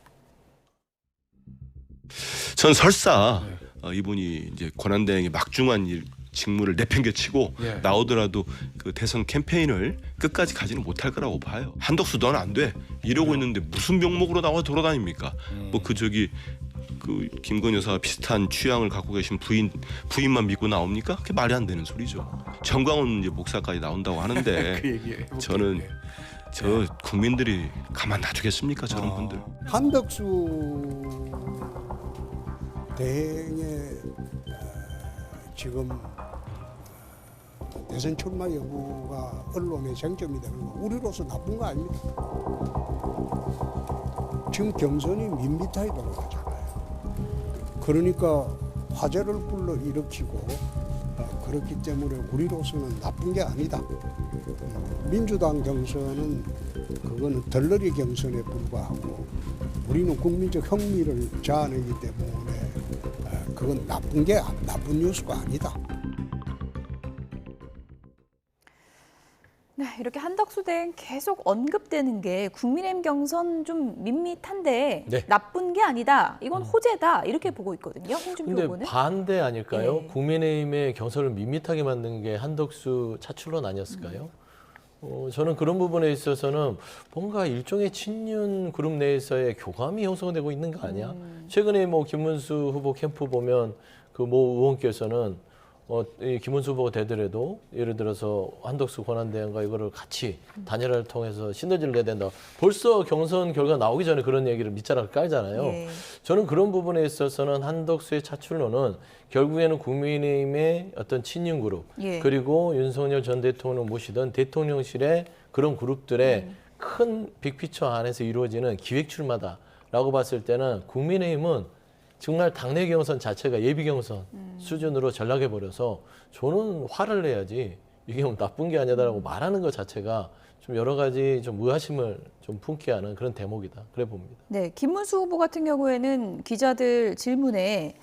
전 설사 이분이 이제 권한대행의 막중한 직무를 내팽개치고 나오더라도 그 대선 캠페인을 끝까지 가지는 못할 거라고 봐요. 한덕수 너는 안 돼. 이러고 있는데 무슨 명목으로 나와 돌아다닙니까? 뭐 그 김건희 여사와 비슷한 취향을 갖고 계신 부인만 믿고 나옵니까? 그게 말이 안 되는 소리죠. 정광훈 이제 목사까지 나온다고 하는데 저는 국민들이 가만 놔두겠습니까? 저런 분들. 한덕수 대행의 지금 대선 출마 여부가 언론의 쟁점이 되는 거 우리로서 나쁜 거 아닙니까? 지금 경선이 밋밋하게 돌아가잖아요. 그러니까 화제를 불러일으키고 그렇기 때문에 우리로서는 나쁜 게 아니다. 민주당 경선은 그거는 덜러리 경선에 불과하고 우리는 국민적 흥미를 자아내기 때문에 그건 나쁜 뉴스가 아니다. 네, 이렇게 한덕수 대행 계속 언급되는 게 국민의힘 경선 좀 밋밋한데 네. 나쁜 게 아니다. 이건 호재다. 이렇게 보고 있거든요. 홍준표 근데 후보는. 반대 아닐까요? 네. 국민의힘의 경선을 밋밋하게 만든 게 한덕수 차출론 아니었을까요? 저는 그런 부분에 있어서는 뭔가 일종의 친윤 그룹 내에서의 교감이 형성되고 있는 거 아니야? 최근에 뭐 김문수 후보 캠프 보면 그 모 의원께서는 이 김문수 후보가 되더라도 예를 들어서 한덕수 권한대행과 이거를 같이 단일화를 통해서 시너지를 내야 된다. 벌써 경선 결과 나오기 전에 그런 얘기를 밑자락을 깔잖아요. 예. 저는 그런 부분에 있어서는 한덕수의 차출론은 결국에는 국민의힘의 어떤 친윤 그룹 예. 그리고 윤석열 전 대통령을 모시던 대통령실의 그런 그룹들의 큰 빅피처 안에서 이루어지는 기획 출마다라고 봤을 때는 국민의힘은 정말 당내 경선 자체가 예비 경선 수준으로 전락해버려서 저는 화를 내야지 이게 뭐 나쁜 게 아니다라고 말하는 것 자체가 좀 여러 가지 좀 의아심을 좀 품게 하는 그런 대목이다. 그래 봅니다. 네, 김문수 후보 같은 경우에는 기자들 질문에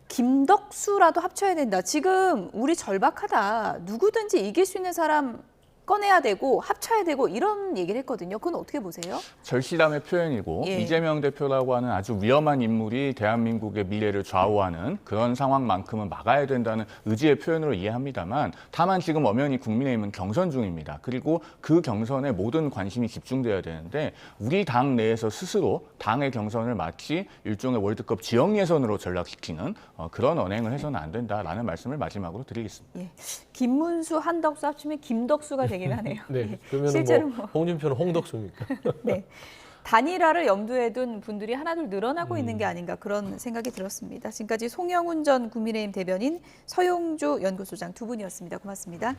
김덕수라도 합쳐야 된다. 지금 우리 절박하다. 누구든지 이길 수 있는 사람 꺼내야 되고 합쳐야 되고 이런 얘기를 했거든요. 그건 어떻게 보세요? 절실함의 표현이고 예. 이재명 대표라고 하는 아주 위험한 인물이 대한민국의 미래를 좌우하는 그런 상황만큼은 막아야 된다는 의지의 표현으로 이해합니다만 다만 지금 엄연히 국민의힘은 경선 중입니다. 그리고 그 경선에 모든 관심이 집중돼야 되는데 우리 당 내에서 스스로 당의 경선을 마치 일종의 월드컵 지역 예선으로 전락시키는 그런 언행을 해서는 안 된다라는 말씀을 마지막으로 드리겠습니다. 예. 김문수, 한덕수 합치면 김덕수가 되긴 하네요. 네, 그러면 실제로 뭐 홍준표는 홍덕수입니까? 네. 단일화를 염두에 둔 분들이 하나둘 늘어나고 있는 게 아닌가 그런 생각이 들었습니다. 지금까지 송영훈 전 국민의힘 대변인, 서용주 연구소장 두 분이었습니다. 고맙습니다.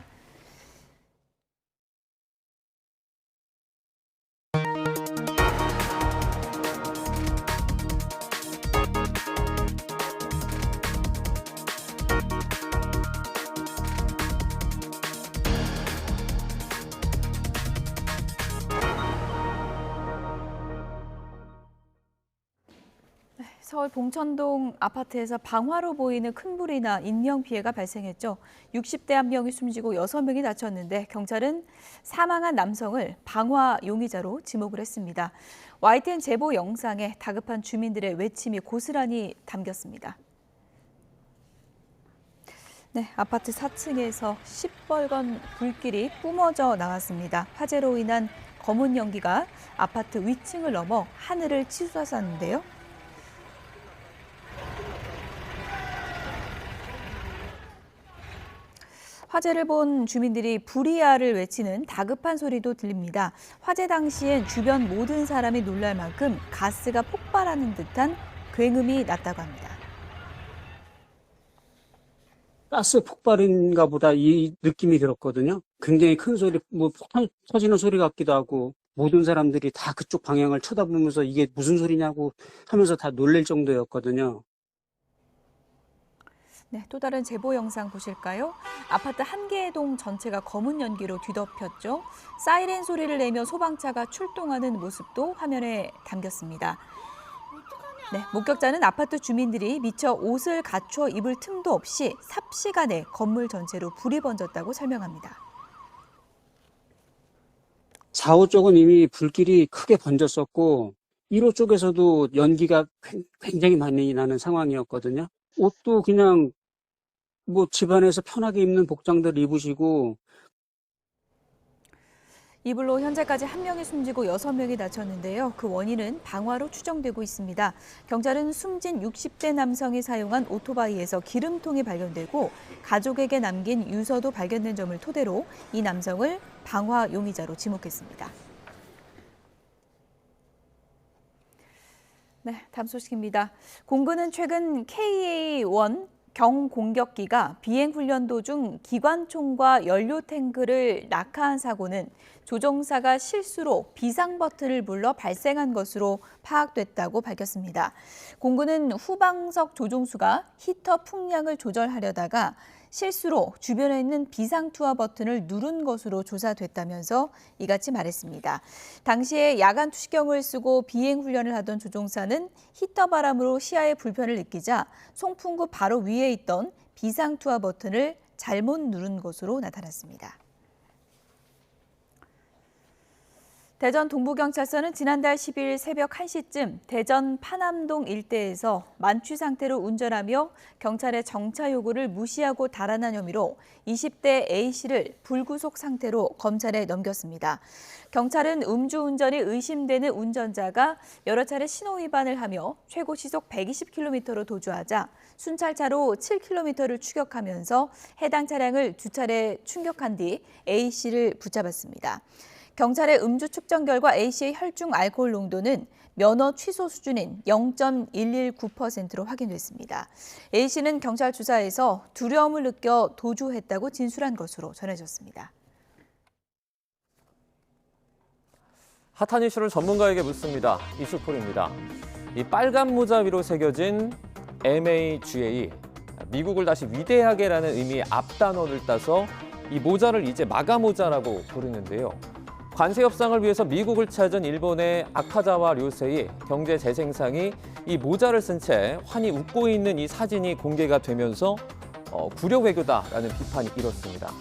서울 봉천동 아파트에서 방화로 보이는 큰 불이 나 인명피해가 발생했죠. 60대 한 명이 숨지고 6명이 다쳤는데 경찰은 사망한 남성을 방화 용의자로 지목을 했습니다. YTN 제보 영상에 다급한 주민들의 외침이 고스란히 담겼습니다. 네, 아파트 4층에서 시뻘건 불길이 뿜어져 나왔습니다. 화재로 인한 검은 연기가 아파트 위층을 넘어 하늘을 치솟았는데요. 화재를 본 주민들이 불이야를 외치는 다급한 소리도 들립니다. 화재 당시엔 주변 모든 사람이 놀랄 만큼 가스가 폭발하는 듯한 굉음이 났다고 합니다. 가스 폭발인가 보다 이 느낌이 들었거든요. 굉장히 큰 소리, 뭐 폭탄 터지는 소리 같기도 하고 모든 사람들이 다 그쪽 방향을 쳐다보면서 이게 무슨 소리냐고 하면서 다 놀랄 정도였거든요. 네, 또 다른 제보 영상 보실까요? 아파트 한 개의 동 전체가 검은 연기로 뒤덮였죠. 사이렌 소리를 내며 소방차가 출동하는 모습도 화면에 담겼습니다. 네, 목격자는 아파트 주민들이 미처 옷을 갖춰 입을 틈도 없이 삽시간에 건물 전체로 불이 번졌다고 설명합니다. 4호 쪽은 이미 불길이 크게 번졌었고 1호 쪽에서도 연기가 굉장히 많이 나는 상황이었거든요. 옷도 그냥 뭐 집안에서 편하게 입는 복장들 입으시고. 이 불로 현재까지 1명이 숨지고 6명이 다쳤는데요. 그 원인은 방화로 추정되고 있습니다. 경찰은 숨진 60대 남성이 사용한 오토바이에서 기름통이 발견되고 가족에게 남긴 유서도 발견된 점을 토대로 이 남성을 방화 용의자로 지목했습니다. 네, 다음 소식입니다. 공군은 최근 KA-1 경공격기가 비행훈련 도중 기관총과 연료 탱크를 낙하한 사고는 조종사가 실수로 비상 버튼을 눌러 발생한 것으로 파악됐다고 밝혔습니다. 공군은 후방석 조종수가 히터 풍량을 조절하려다가 실수로 주변에 있는 비상 투하 버튼을 누른 것으로 조사됐다면서 이같이 말했습니다. 당시에 야간 투시경을 쓰고 비행 훈련을 하던 조종사는 히터 바람으로 시야에 불편을 느끼자 송풍구 바로 위에 있던 비상 투하 버튼을 잘못 누른 것으로 나타났습니다. 대전 동부경찰서는 지난달 10일 새벽 1시쯤 대전 파남동 일대에서 만취 상태로 운전하며 경찰의 정차 요구를 무시하고 달아난 혐의로 20대 A씨를 불구속 상태로 검찰에 넘겼습니다. 경찰은 음주운전이 의심되는 운전자가 여러 차례 신호 위반을 하며 최고 시속 120km로 도주하자 순찰차로 7km를 추격하면서 해당 차량을 2차례 충격한 뒤 A씨를 붙잡았습니다. 경찰의 음주 측정 결과 A씨의 혈중 알코올 농도는 면허 취소 수준인 0.119%로 확인됐습니다. A씨는 경찰 조사에서 두려움을 느껴 도주했다고 진술한 것으로 전해졌습니다. 핫한 이슈를 전문가에게 묻습니다. 이슈콜입니다. 이 빨간 모자 위로 새겨진 MAGA, 미국을 다시 위대하게라는 의미의 앞단어를 따서 이 모자를 이제 마가 모자라고 부르는데요. 관세 협상을 위해서 미국을 찾은 일본의 아카자와 료세이 경제 재생상이 이 모자를 쓴 채 환히 웃고 있는 이 사진이 공개가 되면서 구려 외교다라는 비판이 일었습니다.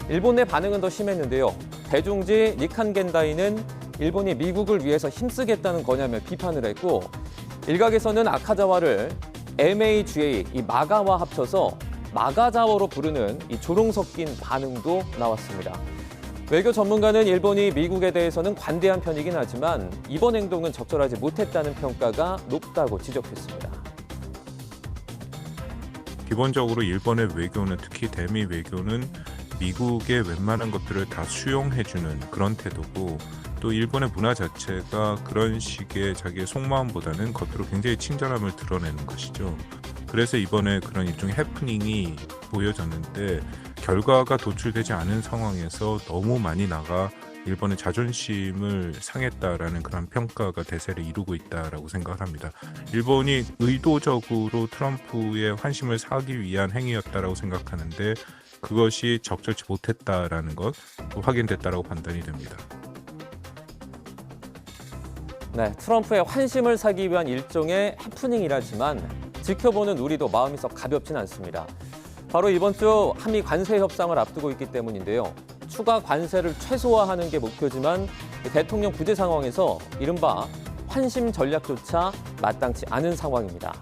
일본 내 반응은 더 심했는데요. 대중지 니칸 겐다이는 일본이 미국을 위해서 힘쓰겠다는 거냐며 비판을 했고, 일각에서는 아카자와를 MAGA, 이 마가와 합쳐서 마가자워로 부르는 이 조롱 섞인 반응도 나왔습니다. 외교 전문가는 일본이 미국에 대해서는 관대한 편이긴 하지만 이번 행동은 적절하지 못했다는 평가가 높다고 지적했습니다. 기본적으로 일본의 외교는, 특히 대미 외교는 미국의 웬만한 것들을 다 수용해주는 그런 태도고, 또 일본의 문화 자체가 그런 식의 자기의 속마음보다는 겉으로 굉장히 친절함을 드러내는 것이죠. 그래서 이번에 그런 일종의 해프닝이 보여졌는데, 결과가 도출되지 않은 상황에서 너무 많이 나가 일본의 자존심을 상했다라는 그런 평가가 대세를 이루고 있다라고 생각을 합니다. 일본이 의도적으로 트럼프의 환심을 사기 위한 행위였다라고 생각하는데, 그것이 적절치 못했다라는 것 확인됐다라고 판단이 됩니다. 네, 트럼프의 환심을 사기 위한 일종의 해프닝이라지만 지켜보는 우리도 마음이 썩 가볍진 않습니다. 바로 이번 주 한미 관세 협상을 앞두고 있기 때문인데요. 추가 관세를 최소화하는 게 목표지만 대통령 부재 상황에서 이른바 환심 전략조차 마땅치 않은 상황입니다.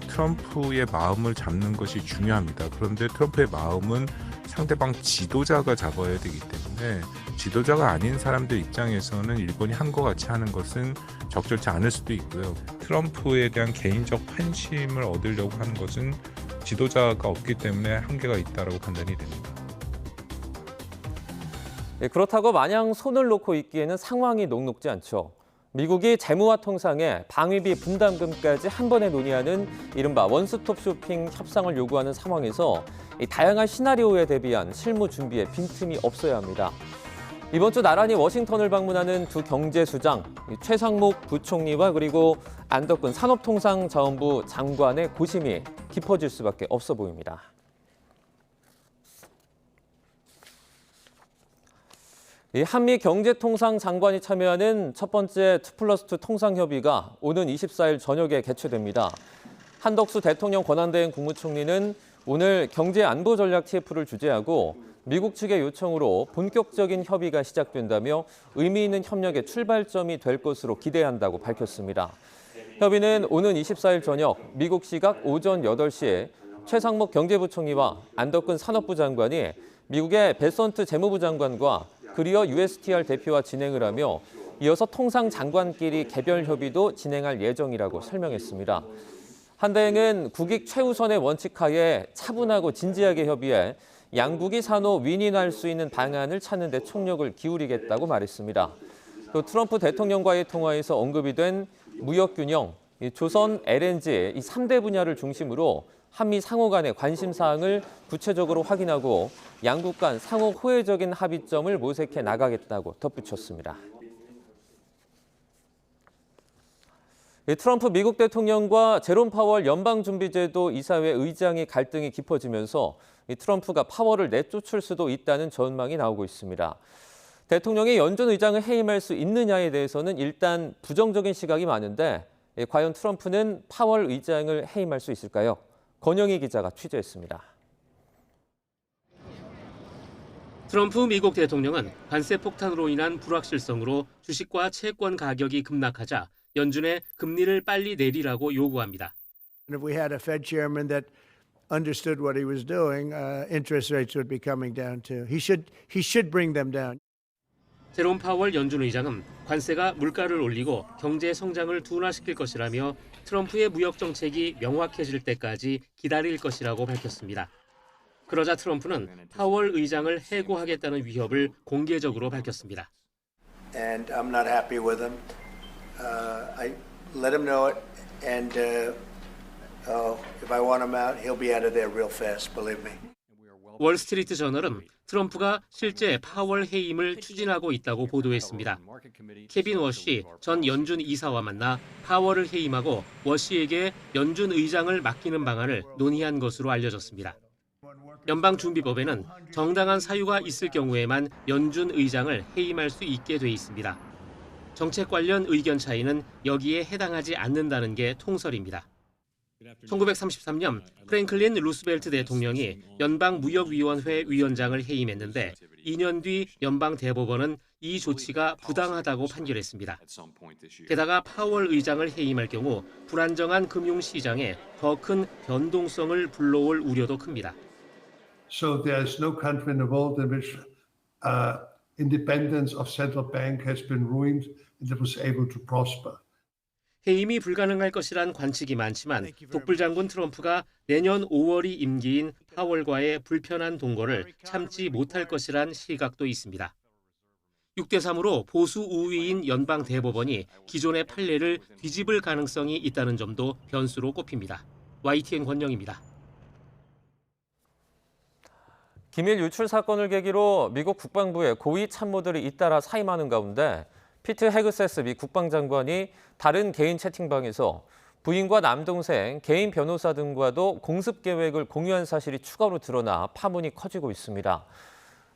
트럼프의 마음을 잡는 것이 중요합니다. 그런데 트럼프의 마음은 상대방 지도자가 잡아야 되기 때문에 지도자가 아닌 사람들 입장에서는 일본이 한 것 같이 하는 것은 적절치 않을 수도 있고요. 트럼프에 대한 개인적 환심을 얻으려고 하는 것은 지도자가 없기 때문에 한계가 있다고 판단이 됩니다. 네, 그렇다고 마냥 손을 놓고 있기에는 상황이 녹록지 않죠. 미국이 재무와 통상에 방위비 분담금까지 한 번에 논의하는 이른바 원스톱 쇼핑 협상을 요구하는 상황에서 이 다양한 시나리오에 대비한 실무 준비에 빈틈이 없어야 합니다. 이번 주 나란히 워싱턴을 방문하는 두 경제수장, 최상목 부총리와 그리고 안덕근 산업통상자원부 장관의 고심이 깊어질 수밖에 없어 보입니다. 이 한미 경제통상장관이 참여하는 첫 번째 2+2 통상협의가 오는 24일 저녁에 개최됩니다. 한덕수 대통령 권한대행 국무총리는 오늘 경제안보전략 TF를 주재하고 미국 측의 요청으로 본격적인 협의가 시작된다며 의미 있는 협력의 출발점이 될 것으로 기대한다고 밝혔습니다. 협의는 오는 24일 저녁 미국 시각 오전 8시에 최상목 경제부총리와 안덕근 산업부 장관이 미국의 베선트 재무부 장관과 그리어 USTR 대표와 진행을 하며 이어서 통상장관끼리 개별 협의도 진행할 예정이라고 설명했습니다. 한대행은 국익 최우선의 원칙 하에 차분하고 진지하게 협의해 양국이 산호 윈윈할 수 있는 방안을 찾는 데 총력을 기울이겠다고 말했습니다. 또 트럼프 대통령과의 통화에서 언급이 된 무역균형, 조선, LNG 이 3대 분야를 중심으로 한미 상호 간의 관심 사항을 구체적으로 확인하고 양국 간 상호 호혜적인 합의점을 모색해 나가겠다고 덧붙였습니다. 트럼프 미국 대통령과 제롬 파월 연방준비제도 이사회 의장의 갈등이 깊어지면서 트럼프가 파월을 내쫓을 수도 있다는 전망이 나오고 있습니다. 대통령이 연준 의장을 해임할 수 있느냐에 대해서는 일단 부정적인 시각이 많은데 과연 트럼프는 파월 의장을 해임할 수 있을까요? 권영희 기자가 취재했습니다. 트럼프 미국 대통령은 관세 폭탄으로 인한 불확실성으로 주식과 채권 가격이 급락하자 연준에 금리를 빨리 내리라고 요구합니다. If we had a Fed chairman that understood what he was doing, interest rates would be coming down too. He should bring them down. 제롬 파월 연준 의장은 관세가 물가를 올리고 경제 성장을 둔화시킬 것이라며 트럼프의 무역 정책이 명확해질 때까지 기다릴 것이라고 밝혔습니다. 그러자 트럼프는 파월 의장을 해고하겠다는 위협을 공개적으로 밝혔습니다. And I'm not happy with him. I let him know it, and if I want him out, he'll be out of there real fast. Believe me. 월스트리트 저널은 트럼프가 실제 파월 해임을 추진하고 있다고 보도했습니다. 케빈 워시 전 연준 이사와 만나 파월을 해임하고 워시에게 연준 의장을 맡기는 방안을 논의한 것으로 알려졌습니다. 연방준비법에는 정당한 사유가 있을 경우에만 연준 의장을 해임할 수 있게 돼 있습니다. 정책 관련 의견 차이는 여기에 해당하지 않는다는 게 통설입니다. 1933년 프랭클린 루스벨트 대통령이 연방무역위원회 위원장을 해임했는데 2년 뒤 연방대법원은 이 조치가 부당하다고 판결했습니다. 게다가 파월 의장을 해임할 경우 불안정한 금융시장에 더 큰 변동성을 불러올 우려도 큽니다. So there's no country in the world in which independence of central bank has been ruined and that was able to prosper. 해임이 불가능할 것이란 관측이 많지만 독불장군 트럼프가 내년 5월이 임기인 파월과의 불편한 동거를 참지 못할 것이란 시각도 있습니다. 6대3으로 보수 우위인 연방대법원이 기존의 판례를 뒤집을 가능성이 있다는 점도 변수로 꼽힙니다. YTN 권영입니다. 기밀 유출 사건을 계기로 미국 국방부에 고위 참모들이 잇따라 사임하는 가운데 피트 헤그세스 미 국방장관이 다른 개인 채팅방에서 부인과 남동생, 개인 변호사 등과도 공습 계획을 공유한 사실이 추가로 드러나 파문이 커지고 있습니다.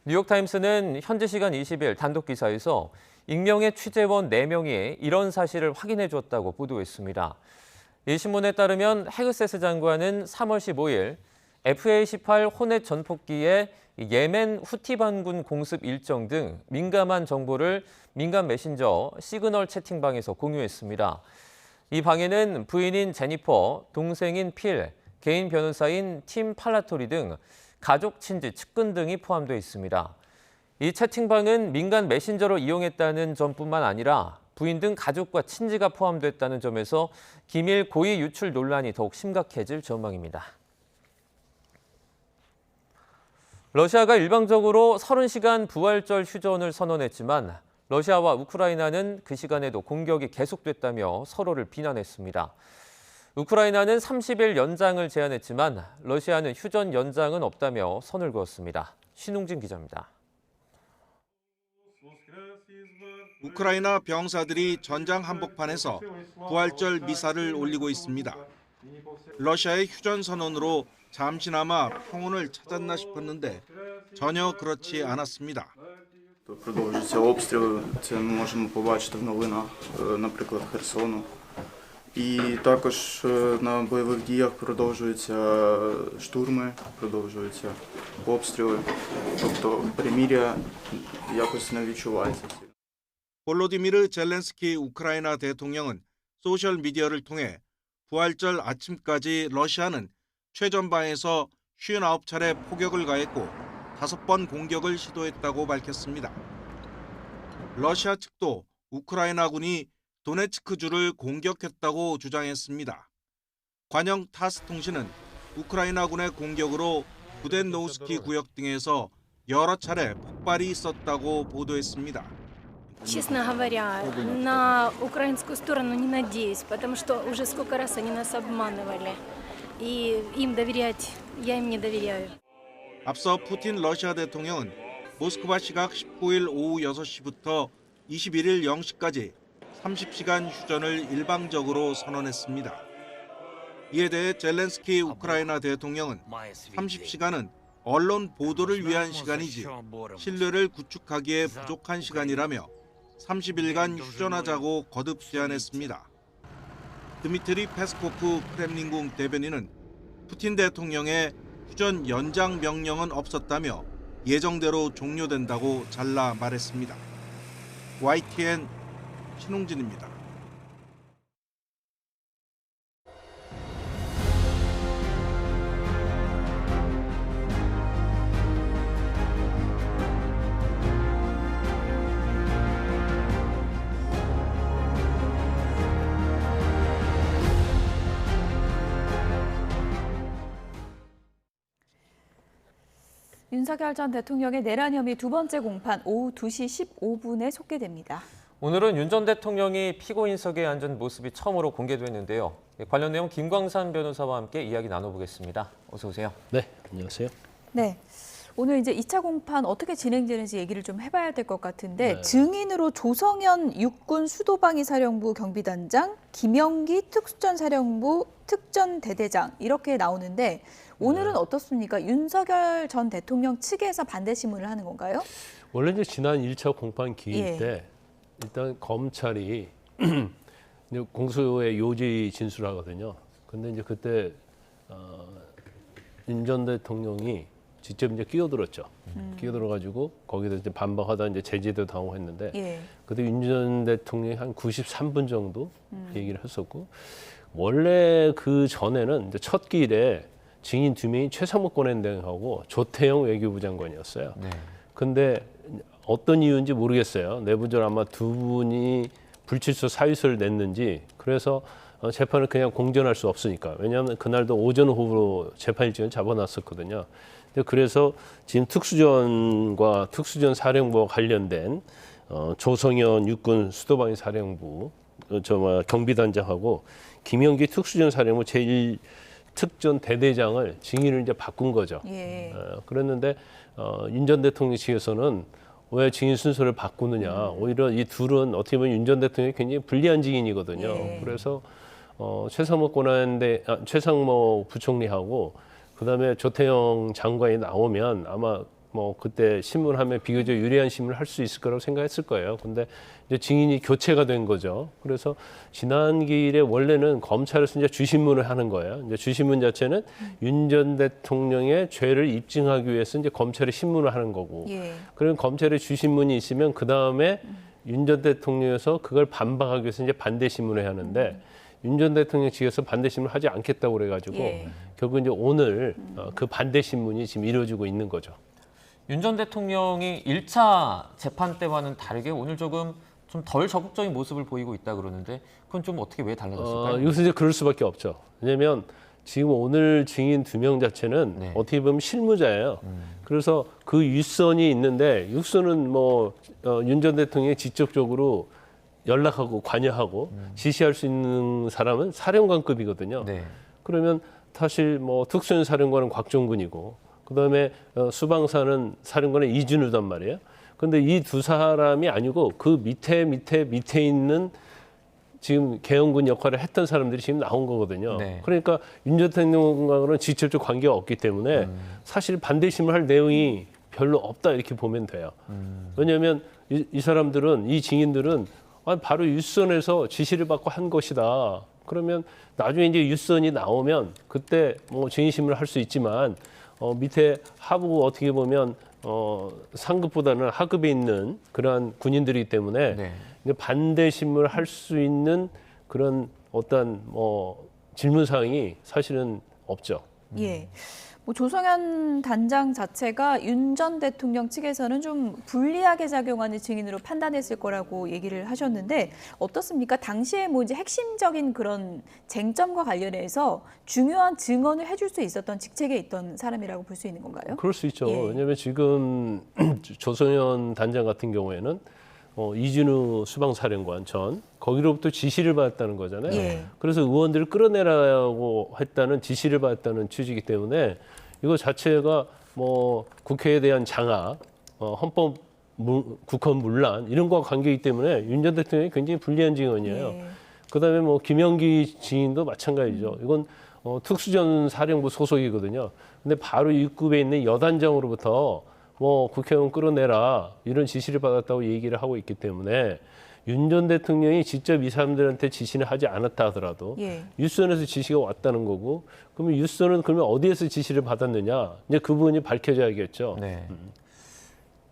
뉴욕타임스는 현지 시간 20일 단독 기사에서 익명의 취재원 4명이 이런 사실을 확인해 줬다고 보도했습니다. 이 신문에 따르면 헤그세스 장관은 3월 15일 F-18 호넷 전폭기의 예멘 후티 반군 공습 일정 등 민감한 정보를 민간 메신저 시그널 채팅방에서 공유했습니다. 이 방에는 부인인 제니퍼, 동생인 필, 개인 변호사인 팀 팔라토리 등 가족, 친지, 측근 등이 포함되어 있습니다. 이 채팅방은 민간 메신저로 이용했다는 점뿐만 아니라 부인 등 가족과 친지가 포함됐다는 점에서 기밀 고의 유출 논란이 더욱 심각해질 전망입니다. 러시아가 일방적으로 30시간 부활절 휴전을 선언했지만 러시아와 우크라이나는 그 시간에도 공격이 계속됐다며 서로를 비난했습니다. 우크라이나는 30일 연장을 제안했지만 러시아는 휴전 연장은 없다며 선을 그었습니다. 신웅진 기자입니다. 우크라이나 병사들이 전장 한복판에서 부활절 미사를 올리고 있습니다. 러시아의 휴전 선언으로 잠시나마 평온을 찾았나 싶었는데 전혀 그렇지 않았습니다. Продовжуються обстріли, це ми можемо побачити в новинах, наприклад, Херсону. І також на бойових діях продовжуються штурми, продовжуються обстріли. Тобто перемир'я якось не відчувається. 볼로디미르 젤렌스키 우크라이나 대통령은 소셜 미디어를 통해 부활절 아침까지 러시아는 최전방에서 59차례 포격을 가했고 5번 공격을 시도했다고 밝혔습니다. 러시아 측도 우크라이나군이 도네츠크주를 공격했다고 주장했습니다. 관영 타스 통신은 우크라이나군의 공격으로 부덴노우스키 구역 등에서 여러 차례 폭발이 있었다고 보도했습니다. Честно говоря, на украинскую сторону не надеюсь, потому что уже сколько раз они нас обманывали. И им доверять, я им не доверяю. 앞서 푸틴 러시아 대통령은 모스크바 시각 19일 오후 6시부터 21일 0시까지 30시간 휴전을 일방적으로 선언했습니다. 이에 대해 젤렌스키 우크라이나 대통령은 30시간은 언론 보도를 위한 시간이지 신뢰를 구축하기에 부족한 시간이라며 30일간 휴전하자고 거듭 제안했습니다. 드미트리 페스코프 크렘린궁 대변인은 푸틴 대통령의 휴전 연장 명령은 없었다며 예정대로 종료된다고 잘라 말했습니다. YTN 신홍진입니다. 윤석열 전 대통령의 내란 혐의 두 번째 공판 오후 2시 15분에 속개됩니다. 오늘은 윤 전 대통령이 피고인석에 앉은 모습이 처음으로 공개됐는데요. 관련 내용 김광산 변호사와 함께 이야기 나눠보겠습니다. 어서 오세요. 네, 안녕하세요. 네, 오늘 이제 2차 공판 어떻게 진행되는지 얘기를 좀 해봐야 될 것 같은데 증인으로 조성현 육군 수도방위 사령부 경비단장, 김영기 특수전 사령부 특전대대장 이렇게 나오는데 오늘은 어떻습니까? 윤석열 전 대통령 측에서 반대 신문을 하는 건가요? 원래 이제 지난 1차 공판 기일 때 일단 검찰이 공소의 요지 진술하거든요. 근데 이제 그때 윤 전 대통령이 직접 이제 끼어들었죠. 끼어들어가지고 거기서 이제 반박하다 이제 제재도 당하고 했는데 그때 윤 전 대통령이 한 93분 정도 얘기를 했었고 원래 그 전에는 이제 첫 기일에 증인 2명이 최상목 권한대행하고 조태영 외교부 장관이었어요. 근데 어떤 이유인지 모르겠어요. 내부적으로 아마 두 분이 불출석 사유서를 냈는지 그래서 재판을 그냥 공전할 수 없으니까. 왜냐하면 그날도 오전 오후로 재판 일정을 잡아놨었거든요. 그래서 지금 특수전과 특수전 사령부와 관련된 조성현 육군 수도방위 사령부 경비단장하고 김영기 특수전 사령부 제1특전 대대장을 증인을 이제 바꾼 거죠. 그랬는데 윤 전 대통령 측에서는 왜 증인 순서를 바꾸느냐. 오히려 이 둘은 어떻게 보면 윤 전 대통령이 굉장히 불리한 증인이거든요. 그래서 최상목 부총리하고 그다음에 조태영 장관이 나오면 아마 뭐 그때 신문하면 비교적 유리한 신문을 할 수 있을 거라고 생각했을 거예요. 근데 이제 증인이 교체가 된 거죠. 그래서 지난 기일에 원래는 검찰에서 이제 주신문을 하는 거예요. 이제 주신문 자체는 윤 전 대통령의 죄를 입증하기 위해서 이제 검찰에 신문을 하는 거고. 그럼 검찰에 주신문이 있으면 그 다음에 윤 전 대통령에서 그걸 반박하기 위해서 이제 반대 신문을 하는데. 윤 전 대통령 측에서 반대 신문을 하지 않겠다고 그래가지고 결국 이제 오늘 그 반대 신문이 지금 이루어지고 있는 거죠. 윤 전 대통령이 1차 재판 때와는 다르게 오늘 조금 좀 덜 적극적인 모습을 보이고 있다 그러는데 그건 좀 어떻게 왜 달라졌을까요? 이것은 이제 그럴 수밖에 없죠. 왜냐하면 지금 오늘 증인 2명 자체는 어떻게 보면 실무자예요. 그래서 그 윗선이 있는데 윗선은 뭐 윤 전 대통령이 직접적으로 연락하고 관여하고 지시할 수 있는 사람은 사령관급이거든요. 그러면 사실 뭐 특수전 사령관은 곽종근이고 그다음에 수방사는 사령관은 이준우단 말이에요. 그런데 이 두 사람이 아니고 그 밑에 있는 지금 계엄군 역할을 했던 사람들이 지금 나온 거거든요. 그러니까 윤 전 대통령과는 직접적 관계가 없기 때문에 사실 반대심을 할 내용이 별로 없다 이렇게 보면 돼요. 왜냐하면 이 사람들은 이 증인들은 바로 윗선에서 지시를 받고 한 것이다. 그러면 나중에 이제 유선이 나오면 그때 뭐 증인신문을 할 수 있지만 밑에 하부 어떻게 보면 상급보다는 하급에 있는 그러한 군인들이기 때문에 이제 반대 신문을 할 수 있는 그런 어떤 질문 사항이 사실은 없죠. 예. 뭐 조성현 단장 자체가 윤 전 대통령 측에서는 좀 불리하게 작용하는 증인으로 판단했을 거라고 얘기를 하셨는데 어떻습니까? 당시에 뭐 이제 핵심적인 그런 쟁점과 관련해서 중요한 증언을 해줄 수 있었던 직책에 있던 사람이라고 볼 수 있는 건가요? 그럴 수 있죠. 예. 왜냐하면 지금 조성현 단장 같은 경우에는 이진우 수방사령관 전 거기로부터 지시를 받았다는 거잖아요. 예. 그래서 의원들을 끌어내라고 했다는 지시를 받았다는 취지이기 때문에 이거 자체가 뭐 국회에 대한 장악, 헌법 국헌 문란 이런 거와 관계이기 때문에 윤 전 대통령이 굉장히 불리한 증언이에요. 예. 그다음에 뭐 김영기 증인도 마찬가지죠. 이건 특수전 사령부 소속이거든요. 근데 바로 입구에 있는 여단장으로부터 뭐 국회의원 끌어내라 이런 지시를 받았다고 얘기를 하고 있기 때문에 윤 전 대통령이 직접 이 사람들한테 지시는 하지 않았다 하더라도 예. 유선에서 지시가 왔다는 거고 그러면 유선은 그러면 어디에서 지시를 받았느냐 이제 그 부분이 밝혀져야겠죠. 네.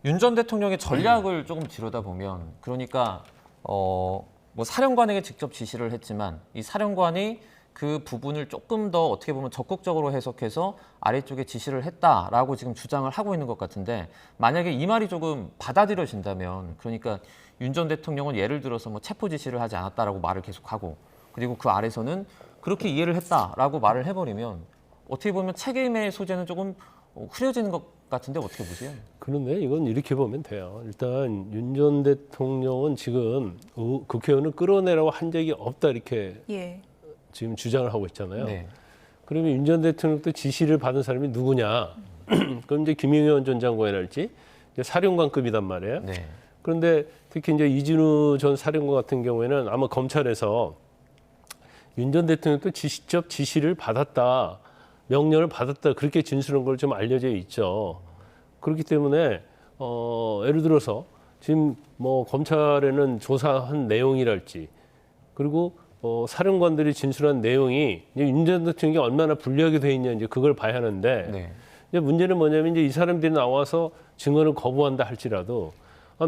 윤 전 대통령의 전략을 조금 들여다보면 그러니까 뭐 사령관에게 직접 지시를 했지만 이 사령관이 그 부분을 조금 더 어떻게 보면 적극적으로 해석해서 아래쪽에 지시를 했다라고 지금 주장을 하고 있는 것 같은데 만약에 이 말이 조금 받아들여진다면 그러니까 윤 전 대통령은 예를 들어서 뭐 체포 지시를 하지 않았다라고 말을 계속하고 그리고 그 아래서는 그렇게 이해를 했다라고 말을 해버리면 어떻게 보면 책임의 소재는 조금 흐려지는 것 같은데 어떻게 보세요? 그런데 이건 이렇게 보면 돼요. 일단 윤 전 대통령은 지금 국회의원을 끌어내라고 한 적이 없다 이렇게 예. 지금 주장을 하고 있잖아요. 네. 그러면 윤 전 대통령도 지시를 받은 사람이 누구냐? 그럼 이제 김영현 전 장관이랄지 사령관급이단 말이에요. 네. 그런데 특히 이제 이진우 전 사령관 같은 경우에는 아마 검찰에서 윤 전 대통령도 직접 지시를 받았다, 명령을 받았다 그렇게 진술한 걸 좀 알려져 있죠. 그렇기 때문에 예를 들어서 지금 뭐 검찰에는 조사한 내용이랄지 그리고 사령관들이 진술한 내용이 윤 전 대통령이 얼마나 불리하게 돼 있냐 이제 그걸 봐야 하는데 네. 이제 문제는 뭐냐면 이제 이 사람들이 나와서 증언을 거부한다 할지라도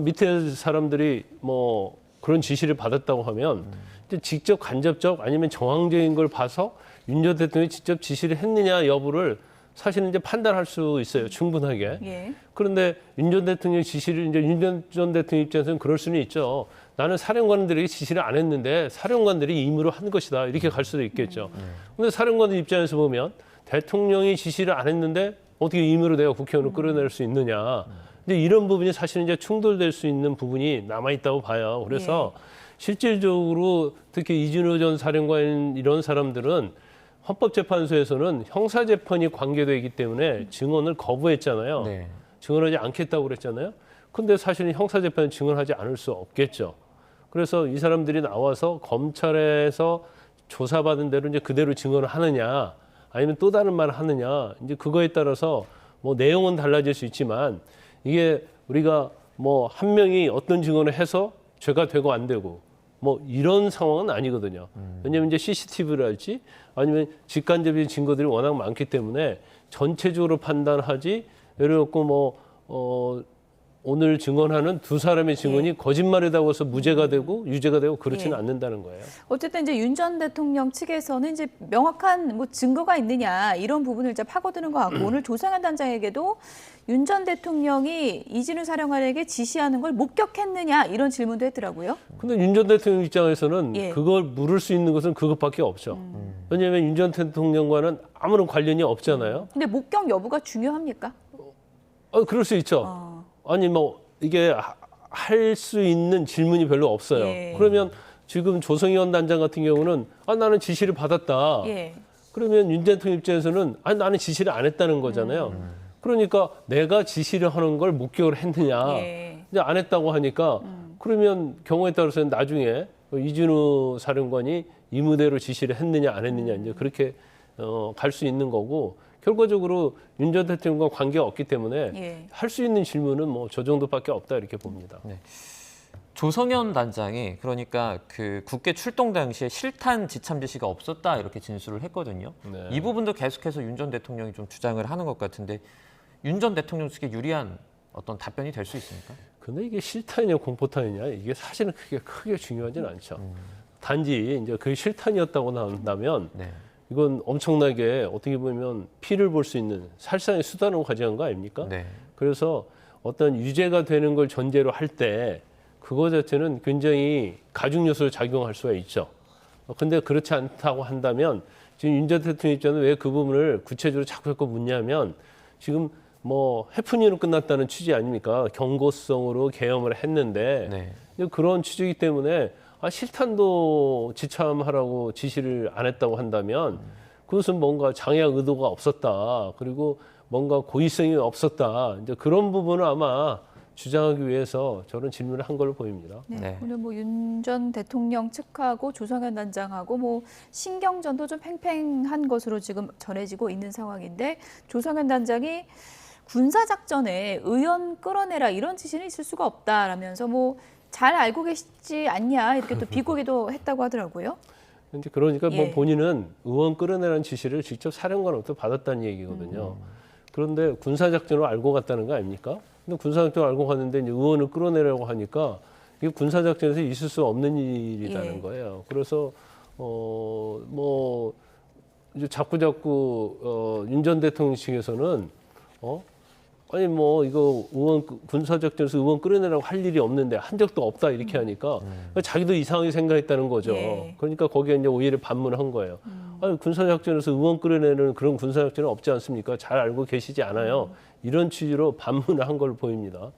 밑에 사람들이 뭐 그런 지시를 받았다고 하면 이제 직접 간접적 아니면 정황적인 걸 봐서 윤 전 대통령이 직접 지시를 했느냐 여부를 사실은 이제 판단할 수 있어요 충분하게. 예. 그런데 윤 전 대통령의 지시를 이제 윤 전 대통령 입장에서는 그럴 수는 있죠. 나는 사령관들에게 지시를 안 했는데 사령관들이 임의로 한 것이다 이렇게 갈 수도 있겠죠. 그런데 사령관들 입장에서 보면 대통령이 지시를 안 했는데 어떻게 임의로 내가 국회의원을 끌어낼 수 있느냐. 이제 이런 부분이 사실은 이제 충돌될 수 있는 부분이 남아 있다고 봐요. 그래서 실질적으로 특히 이진우 전 사령관 이런 사람들은 헌법재판소에서는 형사재판이 관계되기 때문에 증언을 거부했잖아요. 네. 증언하지 않겠다고 그랬잖아요. 근데 사실은 형사재판은 증언하지 않을 수 없겠죠. 그래서 이 사람들이 나와서 검찰에서 조사받은 대로 이제 그대로 증언을 하느냐 아니면 또 다른 말을 하느냐 이제 그거에 따라서 뭐 내용은 달라질 수 있지만 이게 우리가 뭐 한 명이 어떤 증언을 해서 죄가 되고 안 되고 뭐 이런 상황은 아니거든요. 왜냐하면 이제 CCTV랄지 아니면 직간접적인 증거들이 워낙 많기 때문에 전체적으로 판단하지 예를 들어 뭐 오늘 증언하는 두 사람의 증언이 거짓말이라고 해서 무죄가 되고 유죄가 되고 그렇지는 않는다는 거예요. 어쨌든 이제 윤 전 대통령 측에서는 이제 명확한 뭐 증거가 있느냐 이런 부분을 이제 파고드는 것 같고 오늘 조성현 단장에게도 윤 전 대통령이 이진우 사령관에게 지시하는 걸 목격했느냐 이런 질문도 했더라고요. 근데 윤 전 대통령 입장에서는 그걸 물을 수 있는 것은 그것밖에 없죠. 왜냐하면 윤 전 대통령과는 아무런 관련이 없잖아요. 근데 목격 여부가 중요합니까? 그럴 수 있죠. 아니 뭐 이게 할 수 있는 질문이 별로 없어요. 예. 그러면 지금 조성현 단장 같은 경우는 나는 지시를 받았다. 예. 그러면 윤 대통령 입장에서는 나는 지시를 안 했다는 거잖아요. 그러니까 내가 지시를 하는 걸 목격을 했느냐. 이제 안 했다고 하니까 그러면 경우에 따라서는 나중에 이진우 사령관이 이무대로 지시를 했느냐 안 했느냐 이제 그렇게 갈 수 있는 거고 결과적으로 윤 전 대통령과 관계가 없기 때문에 할 수 있는 질문은 뭐 저 정도밖에 없다 이렇게 봅니다. 네. 조성현 단장이 그러니까 그 국회 출동 당시에 실탄 지참 지시가 없었다 이렇게 진술을 했거든요. 네. 이 부분도 계속해서 윤 전 대통령이 좀 주장을 하는 것 같은데 윤 전 대통령 측에 유리한 어떤 답변이 될 수 있습니까? 근데 이게 실탄이냐 공포탄이냐 이게 사실은 크게 중요하진 않죠. 단지 이제 그게 실탄이었다고 한다면 이건 엄청나게 어떻게 보면 피를 볼 수 있는 살상의 수단으로 가져간 거 아닙니까? 그래서 어떤 유죄가 되는 걸 전제로 할 때 그거 자체는 굉장히 가중 요소로 작용할 수가 있죠. 근데 그렇지 않다고 한다면 지금 윤 전 대통령 입장은 왜 그 부분을 구체적으로 자꾸 묻냐면 지금 뭐 해프닝으로 끝났다는 취지 아닙니까? 경고성으로 계엄을 했는데 그런 취지이기 때문에 실탄도 지참하라고 지시를 안 했다고 한다면 그것은 뭔가 장애한 의도가 없었다. 그리고 뭔가 고의성이 없었다. 이제 그런 부분을 아마 주장하기 위해서 저런 질문을 한 걸로 보입니다. 오늘 뭐 윤 전 대통령 측하고 조성현 단장하고 뭐 신경전도 좀 팽팽한 것으로 지금 전해지고 있는 상황인데 조성현 단장이 군사작전에 의원 끌어내라 이런 지시는 있을 수가 없다라면서 뭐 잘 알고 계시지 않냐 이렇게 또 비꼬기도 했다고 하더라고요. 이제 그러니까 뭐 본인은 의원 끌어내라는 지시를 직접 사령관으로부터 받았다는 얘기거든요. 그런데 군사작전으로 알고 갔다는 거 아닙니까? 근데 군사작전을 알고 갔는데 이제 의원을 끌어내라고 하니까 이게 군사작전에서 있을 수 없는 일이라는 거예요. 그래서 뭐 이제 자꾸 윤 전 대통령 측에서는 아니 뭐 이거 의원 군사작전에서 의원 끌어내라고 할 일이 없는데 한 적도 없다 이렇게 하니까 자기도 이상하게 생각했다는 거죠. 그러니까 거기에 이제 오히려 반문을 한 거예요. 아니 군사작전에서 의원 끌어내는 그런 군사작전은 없지 않습니까? 잘 알고 계시지 않아요. 이런 취지로 반문을 한 걸로 보입니다.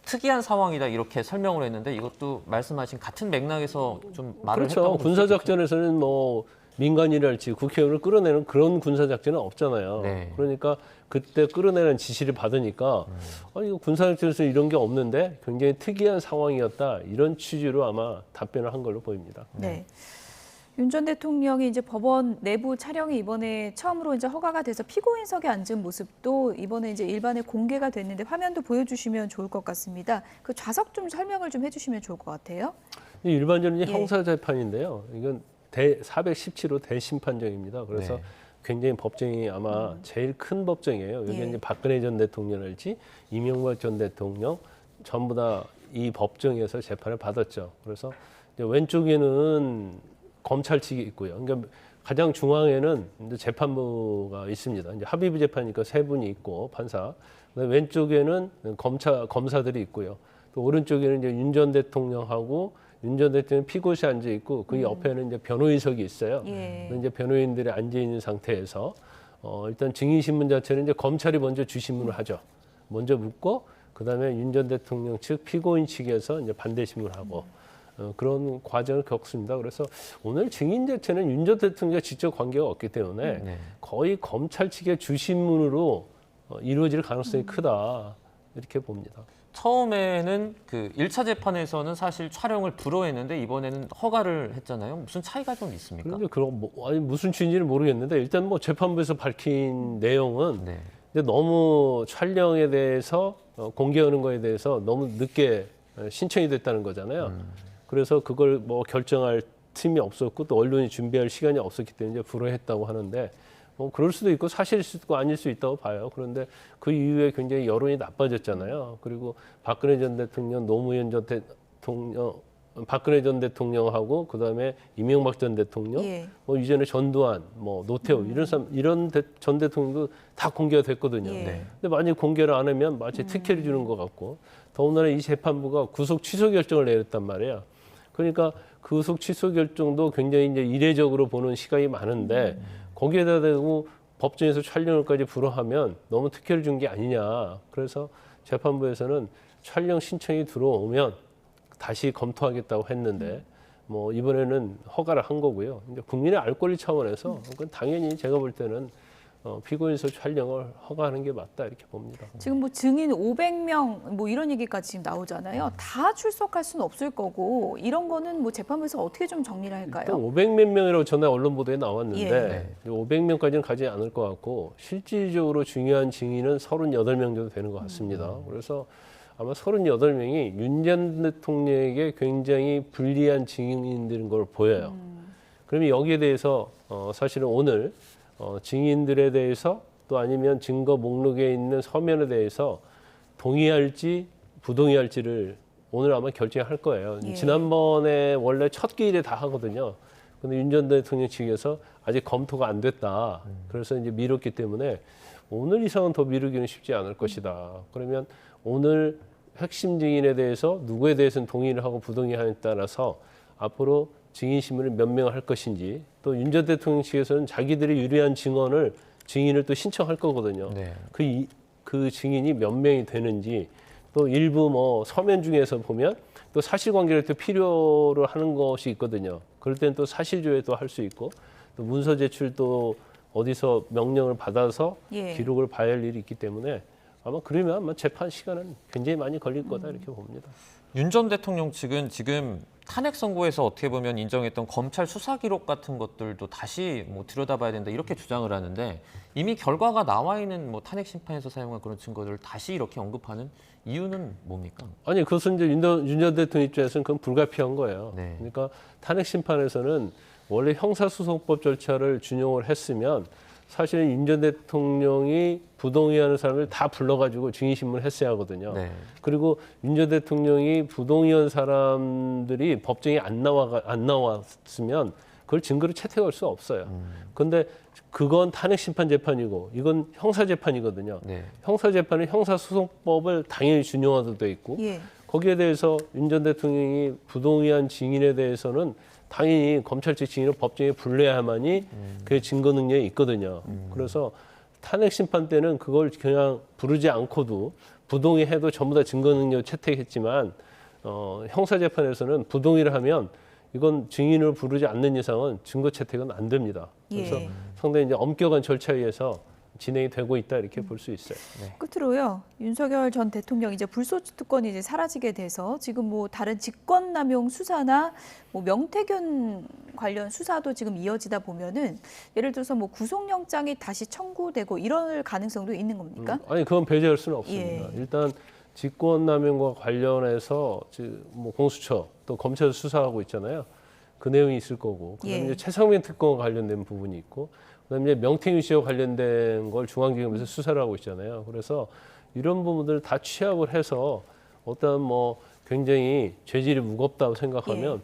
특이한 상황이다 이렇게 설명을 했는데 이것도 말씀하신 같은 맥락에서 좀 말을 했다고 그렇죠. 군사작전에서는 뭐 민간인이랄지 국회의원을 끌어내는 그런 군사작전은 없잖아요. 그러니까 그때 끌어내는 지시를 받으니까 이거 군사작전에서 이런 게 없는데 굉장히 특이한 상황이었다. 이런 취지로 아마 답변을 한 걸로 보입니다. 윤 전 대통령이 이제 법원 내부 촬영이 이번에 처음으로 이제 허가가 돼서 피고인석에 앉은 모습도 이번에 이제 일반에 공개가 됐는데 화면도 보여주시면 좋을 것 같습니다. 그 좌석 좀 설명을 좀 해주시면 좋을 것 같아요. 일반적인 형사재판인데요. 이건 417호 대심판정입니다. 그래서 굉장히 법정이 아마 제일 큰 법정이에요. 여기 이제 박근혜 전 대통령일지 이명박 전 대통령 전부 다 이 법정에서 재판을 받았죠. 그래서 이제 왼쪽에는 검찰 측이 있고요. 그러니까 가장 중앙에는 이제 재판부가 있습니다. 이제 합의부 재판이니까 세 분이 있고 판사. 왼쪽에는 검사들이 있고요. 또 오른쪽에는 이제 윤 전 대통령하고 윤 전 대통령 피고시 앉아 있고 그 옆에는 이제 변호인석이 있어요. 이제 변호인들이 앉아 있는 상태에서 일단 증인 신문 자체는 이제 검찰이 먼저 주신문을 하죠. 먼저 묻고 그다음에 윤 전 대통령 측 피고인 측에서 이제 반대 신문하고 그런 과정을 겪습니다. 그래서 오늘 증인 자체는 윤 전 대통령과 직접 관계가 없기 때문에 거의 검찰 측의 주신문으로 이루어질 가능성이 크다 이렇게 봅니다. 처음에는 그 1차 재판에서는 사실 촬영을 불허했는데 이번에는 허가를 했잖아요. 무슨 차이가 좀 있습니까? 그런데 그런 무슨 취지인지는 모르겠는데 일단 뭐 재판부에서 밝힌 내용은 이제 너무 촬영에 대해서 공개하는 거에 대해서 너무 늦게 신청이 됐다는 거잖아요. 그래서 그걸 뭐 결정할 틈이 없었고 또 언론이 준비할 시간이 없었기 때문에 불허했다고 하는데 뭐 그럴 수도 있고 사실일 수도 있고 아닐 수 있다고 봐요. 그런데 그 이후에 굉장히 여론이 나빠졌잖아요. 그리고 박근혜 전 대통령, 노무현 전 대통령, 박근혜 전 대통령하고 그다음에 이명박 전 대통령, 뭐 이전에 전두환, 뭐 노태우 이런 전 대통령도 다 공개가 됐거든요. 근데 만약 공개를 안 하면 마치 특혜를 주는 것 같고 더군다나 이 재판부가 구속 취소 결정을 내렸단 말이에요. 그러니까 구속 취소 결정도 굉장히 이제 이례적으로 보는 시각이 많은데 거기에다 대고 법정에서 촬영을까지 불허하면 너무 특혜를 준 게 아니냐. 그래서 재판부에서는 촬영 신청이 들어오면 다시 검토하겠다고 했는데 뭐 이번에는 허가를 한 거고요. 이제 국민의 알 권리 차원에서 그건 당연히 제가 볼 때는 피고인석 촬영을 허가하는 게 맞다 이렇게 봅니다. 지금 뭐 증인 500명 뭐 이런 얘기까지 지금 나오잖아요. 다 출석할 수는 없을 거고 이런 거는 뭐 재판부에서 어떻게 좀 정리를 할까요? 500몇 명이라고 전에 언론 보도에 나왔는데 500명까지는 가지 않을 것 같고 실질적으로 중요한 증인은 38명 정도 되는 것 같습니다. 그래서 아마 38명이 윤 전 대통령에게 굉장히 불리한 증인들인 걸 보여요. 그러면 여기에 대해서 사실은 오늘 증인들에 대해서 또 아니면 증거 목록에 있는 서면에 대해서 동의할지 부동의할지를 오늘 아마 결정할 거예요. 예. 지난번에 원래 첫 기일에 다 하거든요. 근데 윤 전 대통령 측에서 아직 검토가 안 됐다. 그래서 이제 미뤘기 때문에 오늘 이상은 더 미루기는 쉽지 않을 것이다. 그러면 오늘 핵심 증인에 대해서 누구에 대해서는 동의를 하고 부동의하에 따라서 앞으로 증인 신문을 몇 명 할 것인지 또 윤 전 대통령 측에서는 자기들이 유리한 증인을 또 신청할 거거든요. 네. 그 증인이 몇 명이 되는지 또 일부 뭐 서면 중에서 보면 또 사실관계를 또 필요로 하는 것이 있거든요. 그럴 때는 또 사실조회도 할 수 있고 또 문서 제출도 어디서 명령을 받아서 예. 기록을 봐야 할 일이 있기 때문에 그러면 아마 재판 시간은 굉장히 많이 걸릴 거다 이렇게 봅니다. 윤 전 대통령 측은 지금 탄핵 선고에서 어떻게 보면 인정했던 검찰 수사 기록 같은 것들도 다시 뭐 들여다봐야 된다 이렇게 주장을 하는데 이미 결과가 나와 있는 뭐 탄핵 심판에서 사용한 그런 증거들을 다시 이렇게 언급하는 이유는 뭡니까? 아니 그것은 이제 윤 전 대통령 입장에서는 그건 불가피한 거예요. 네. 그러니까 탄핵 심판에서는 원래 형사소송법 절차를 준용을 했으면 사실은 윤 전 대통령이 부동의하는 사람을 다 불러가지고 증인신문을 했어야 하거든요. 네. 그리고 윤 전 대통령이 부동의한 사람들이 법정에 안 나왔으면 그걸 증거로 채택할 수 없어요. 그런데 그건 탄핵심판 재판이고 이건 형사재판이거든요. 네. 형사재판은 형사소송법을 당연히 준용하도 돼 있고 예. 거기에 대해서 윤 전 대통령이 부동의한 증인에 대해서는 당연히 검찰 측 증인을 법정에 불러야만이 그의 증거 능력이 있거든요. 그래서 탄핵 심판 때는 그걸 그냥 부르지 않고도 부동의해도 전부 다 증거 능력 채택했지만 형사 재판에서는 부동의를 하면 이건 증인을 부르지 않는 이상은 증거 채택은 안 됩니다. 그래서 예. 상당히 이제 엄격한 절차에 의해서 진행이 되고 있다 이렇게 볼 수 있어요. 네. 끝으로요. 윤석열 전 대통령 이제 불소추 특권이 이제 사라지게 돼서 지금 뭐 다른 직권남용 수사나 뭐 명태균 관련 수사도 지금 이어지다 보면은 예를 들어서 뭐 구속영장이 다시 청구되고 이럴 가능성도 있는 겁니까? 아니 그건 배제할 수는 없습니다. 예. 일단 직권남용과 관련해서 뭐 공수처 또 검찰 수사하고 있잖아요. 그 내용이 있을 거고 그다음에 예. 이제 최상민 특검과 관련된 부분이 있고 그다음에 이제 명태균 씨와 관련된 걸 중앙지검에서 수사를 하고 있잖아요. 그래서 이런 부분들을 다 취합을 해서 어떤 뭐 굉장히 죄질이 무겁다고 생각하면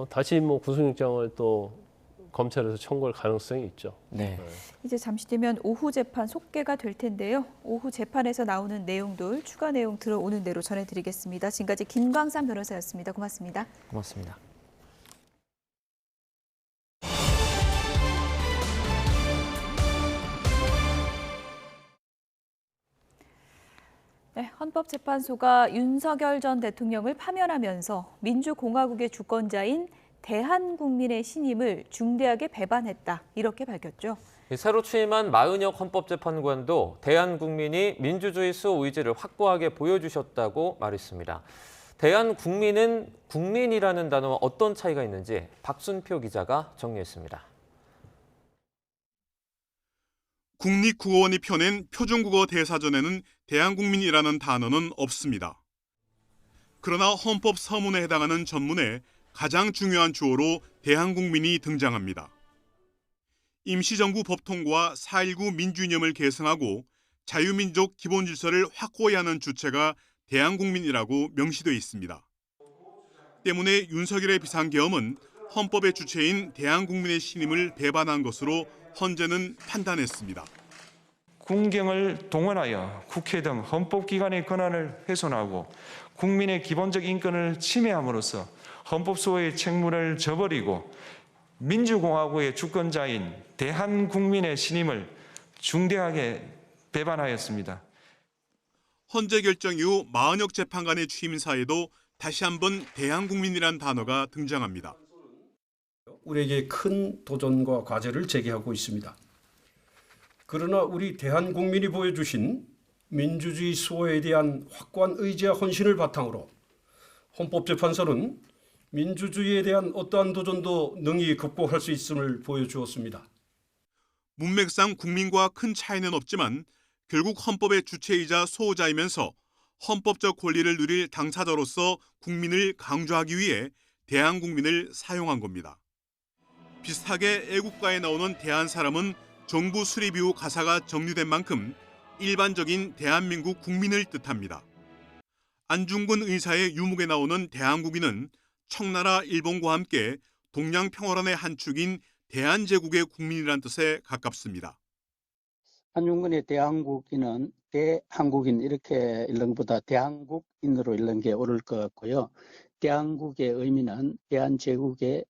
다시 뭐 구속영장을 또 검찰에서 청구할 가능성이 있죠. 네. 이제 잠시 뒤면 오후 재판 속개가 될 텐데요. 오후 재판에서 나오는 내용들 추가 내용 들어오는 대로 전해드리겠습니다. 지금까지 김광삼 변호사였습니다. 고맙습니다. 고맙습니다. 네, 헌법재판소가 윤석열 전 대통령을 파면하면서 민주공화국의 주권자인 대한국민의 신임을 중대하게 배반했다. 이렇게 밝혔죠. 새로 취임한 마은혁 헌법재판관도 대한국민이 민주주의 수호 의지를 확고하게 보여주셨다고 말했습니다. 대한국민은 국민이라는 단어와 어떤 차이가 있는지 박순표 기자가 정리했습니다. 국립국어원이 펴낸 표준국어 대사전에는 대한국민이라는 단어는 없습니다. 그러나 헌법 서문에 해당하는 전문에 가장 중요한 주어로 대한국민이 등장합니다. 임시정부 법통과 4.19 민주이념을 계승하고 자유민족 기본질서를 확고히 하는 주체가 대한국민이라고 명시되어 있습니다. 때문에 윤석열의 비상계엄은 헌법의 주체인 대한국민의 신임을 배반한 것으로 헌재는 판단했습니다. 국경을 동원하여 국회 등 헌법기관의 권한을 훼손하고 국민의 기본적 인권을 침해함으로써 헌법 수호의 책무를 저버리고 민주공화국의 주권자인 대한국민의 신임을 중대하게 배반하였습니다. 헌재 결정 이후 마은혁 재판관의 취임사에도 다시 한번 대한국민이란 단어가 등장합니다. 우리에게 큰 도전과 과제를 제기하고 있습니다. 그러나 우리 대한국민이 보여주신 민주주의 수호에 대한 확고한 의지와 헌신을 바탕으로 헌법재판소는 민주주의에 대한 어떠한 도전도 능히 극복할 수 있음을 보여주었습니다. 문맥상 국민과 큰 차이는 없지만 결국 헌법의 주체이자 수호자이면서 헌법적 권리를 누릴 당사자로서 국민을 강조하기 위해 대한국민을 사용한 겁니다. 비슷하게 애국가에 나오는 대한사람은 정부 수립 이후 가사가 정리된 만큼 일반적인 대한민국 국민을 뜻합니다. 안중근 의사의 유목에 나오는 대한국인은 청나라 일본과 함께 동양평화론의 한 축인 대한제국의 국민이란 뜻에 가깝습니다. 안중근의 대한국인은 대한국인 이렇게 읽는 것보다 대한국인으로 읽는 게 옳을 것 같고요. 대한국의 의미는 대한제국의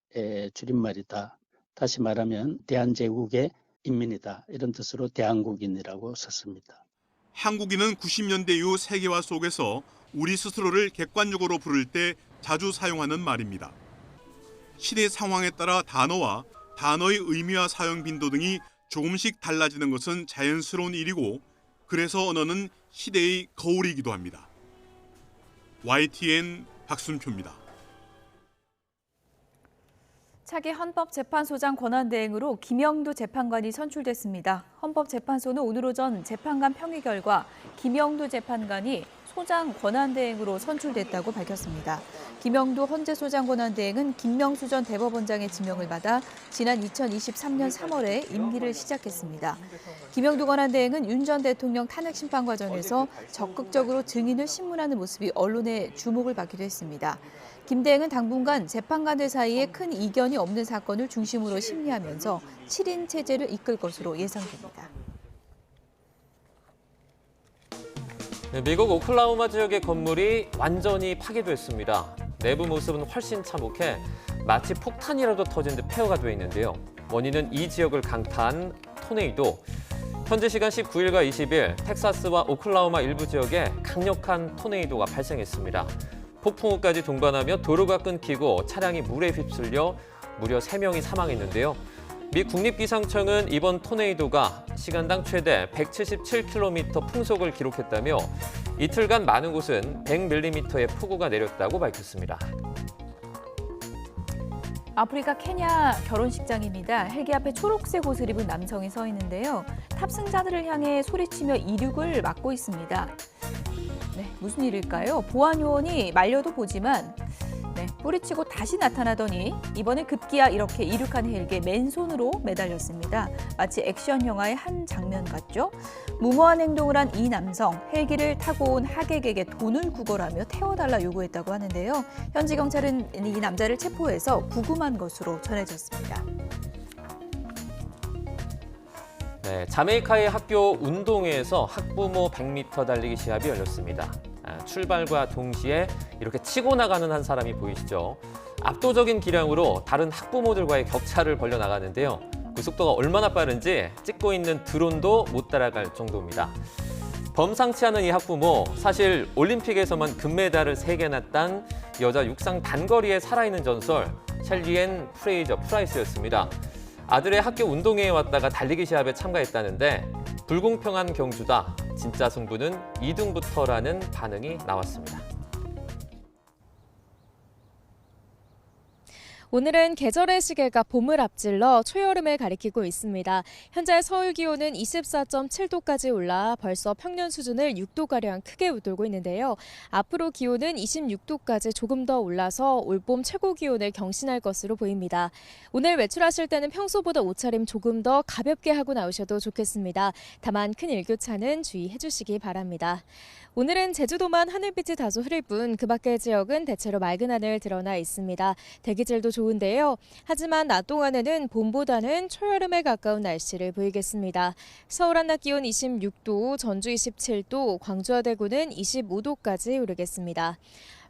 줄임말이다. 다시 말하면 대한제국의 인민이다. 이런 뜻으로 대한국인이라고 썼습니다. 한국인은 90년대 이후 세계화 속에서 우리 스스로를 객관적으로 부를 때 자주 사용하는 말입니다. 시대 상황에 따라 단어와 단어의 의미와 사용 빈도 등이 조금씩 달라지는 것은 자연스러운 일이고 그래서 언어는 시대의 거울이기도 합니다. YTN 박순표입니다. 차기 헌법재판소장 권한대행으로 김영두 재판관이 선출됐습니다. 헌법재판소는 오늘 오전 재판관 평의 결과 김영두 재판관이 소장 권한대행으로 선출됐다고 밝혔습니다. 김영두 헌재소장 권한대행은 김명수 전 대법원장의 지명을 받아 지난 2023년 3월에 임기를 시작했습니다. 김영두 권한대행은 윤 전 대통령 탄핵심판 과정에서 적극적으로 증인을 신문하는 모습이 언론의 주목을 받기도 했습니다. 김 대행은 당분간 재판관들 사이에 큰 이견이 없는 사건을 중심으로 심리하면서 7인 체제를 이끌 것으로 예상됩니다. 미국 오클라호마 지역의 건물이 완전히 파괴됐습니다. 내부 모습은 훨씬 참혹해 마치 폭탄이라도 터진 듯 폐허가 돼 있는데요. 원인은 이 지역을 강타한 토네이도. 현지 시간 19일과 20일 텍사스와 오클라호마 일부 지역에 강력한 토네이도가 발생했습니다. 폭풍우까지 동반하며 도로가 끊기고 차량이 물에 휩쓸려 무려 3명이 사망했는데요. 미 국립기상청은 이번 토네이도가 시간당 최대 177km 풍속을 기록했다며 이틀간 많은 곳은 100mm의 폭우가 내렸다고 밝혔습니다. 아프리카 케냐 결혼식장입니다. 헬기 앞에 초록색 옷을 입은 남성이 서 있는데요. 탑승자들을 향해 소리치며 이륙을 막고 있습니다. 네, 무슨 일일까요? 보안 요원이 말려도 보지만 뿌리치고 다시 나타나더니 이번에 급기야 이렇게 이륙한 헬기에 맨손으로 매달렸습니다. 마치 액션 영화의 한 장면 같죠? 무모한 행동을 한 이 남성, 헬기를 타고 온 하객에게 돈을 구걸하며 태워달라 요구했다고 하는데요. 현지 경찰은 이 남자를 체포해서 구금한 것으로 전해졌습니다. 네, 자메이카의 학교 운동회에서 학부모 100m 달리기 시합이 열렸습니다. 출발과 동시에 이렇게 치고 나가는 한 사람이 보이시죠? 압도적인 기량으로 다른 학부모들과의 격차를 벌려나가는데요. 그 속도가 얼마나 빠른지 찍고 있는 드론도 못 따라갈 정도입니다. 범상치 않은 이 학부모, 사실 올림픽에서만 금메달을 3개나 딴 여자 육상 단거리의 살아있는 전설 셸리앤 프레이저 프라이스였습니다. 아들의 학교 운동회에 왔다가 달리기 시합에 참가했다는데 불공평한 경주다. 진짜 승부는 2등부터라는 반응이 나왔습니다. 오늘은 계절의 시계가 봄을 앞질러 초여름을 가리키고 있습니다. 현재 서울 기온은 24.7도까지 올라 벌써 평년 수준을 6도가량 크게 웃돌고 있는데요. 앞으로 기온은 26도까지 조금 더 올라서 올봄 최고 기온을 경신할 것으로 보입니다. 오늘 외출하실 때는 평소보다 옷차림 조금 더 가볍게 하고 나오셔도 좋겠습니다. 다만 큰 일교차는 주의해 주시기 바랍니다. 오늘은 제주도만 하늘빛이 다소 흐릴 뿐 그 밖의 지역은 대체로 맑은 하늘 드러나 있습니다. 대기질도 좋은데요. 하지만 낮 동안에는 봄보다는 초여름에 가까운 날씨를 보이겠습니다. 서울 한낮 기온 26도, 전주 27도, 광주와 대구는 25도까지 오르겠습니다.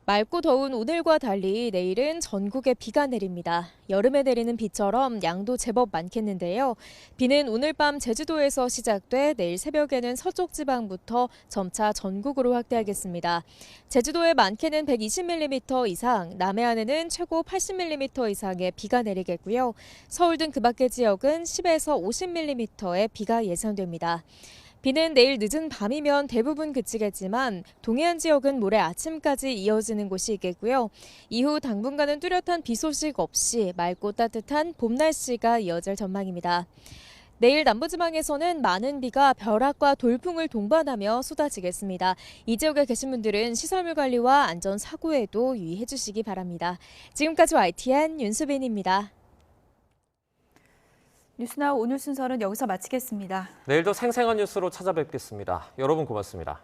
맑고 더운 오늘과 달리 내일은 전국에 비가 내립니다. 여름에 내리는 비처럼 양도 제법 많겠는데요. 비는 오늘 밤 제주도에서 시작돼 내일 새벽에는 서쪽 지방부터 점차 전국으로 확대하겠습니다. 제주도에 많게는 120mm 이상, 남해안에는 최고 80mm 이상의 비가 내리겠고요. 서울 등 그 밖의 지역은 10에서 50mm의 비가 예상됩니다. 비는 내일 늦은 밤이면 대부분 그치겠지만 동해안 지역은 모레 아침까지 이어지는 곳이 있겠고요. 이후 당분간은 뚜렷한 비 소식 없이 맑고 따뜻한 봄 날씨가 이어질 전망입니다. 내일 남부지방에서는 많은 비가 벼락과 돌풍을 동반하며 쏟아지겠습니다. 이 지역에 계신 분들은 시설물 관리와 안전 사고에도 유의해 주시기 바랍니다. 지금까지 YTN 윤수빈입니다. 뉴스나우 오늘 순서는 여기서 마치겠습니다. 내일도 생생한 뉴스로 찾아뵙겠습니다. 여러분 고맙습니다.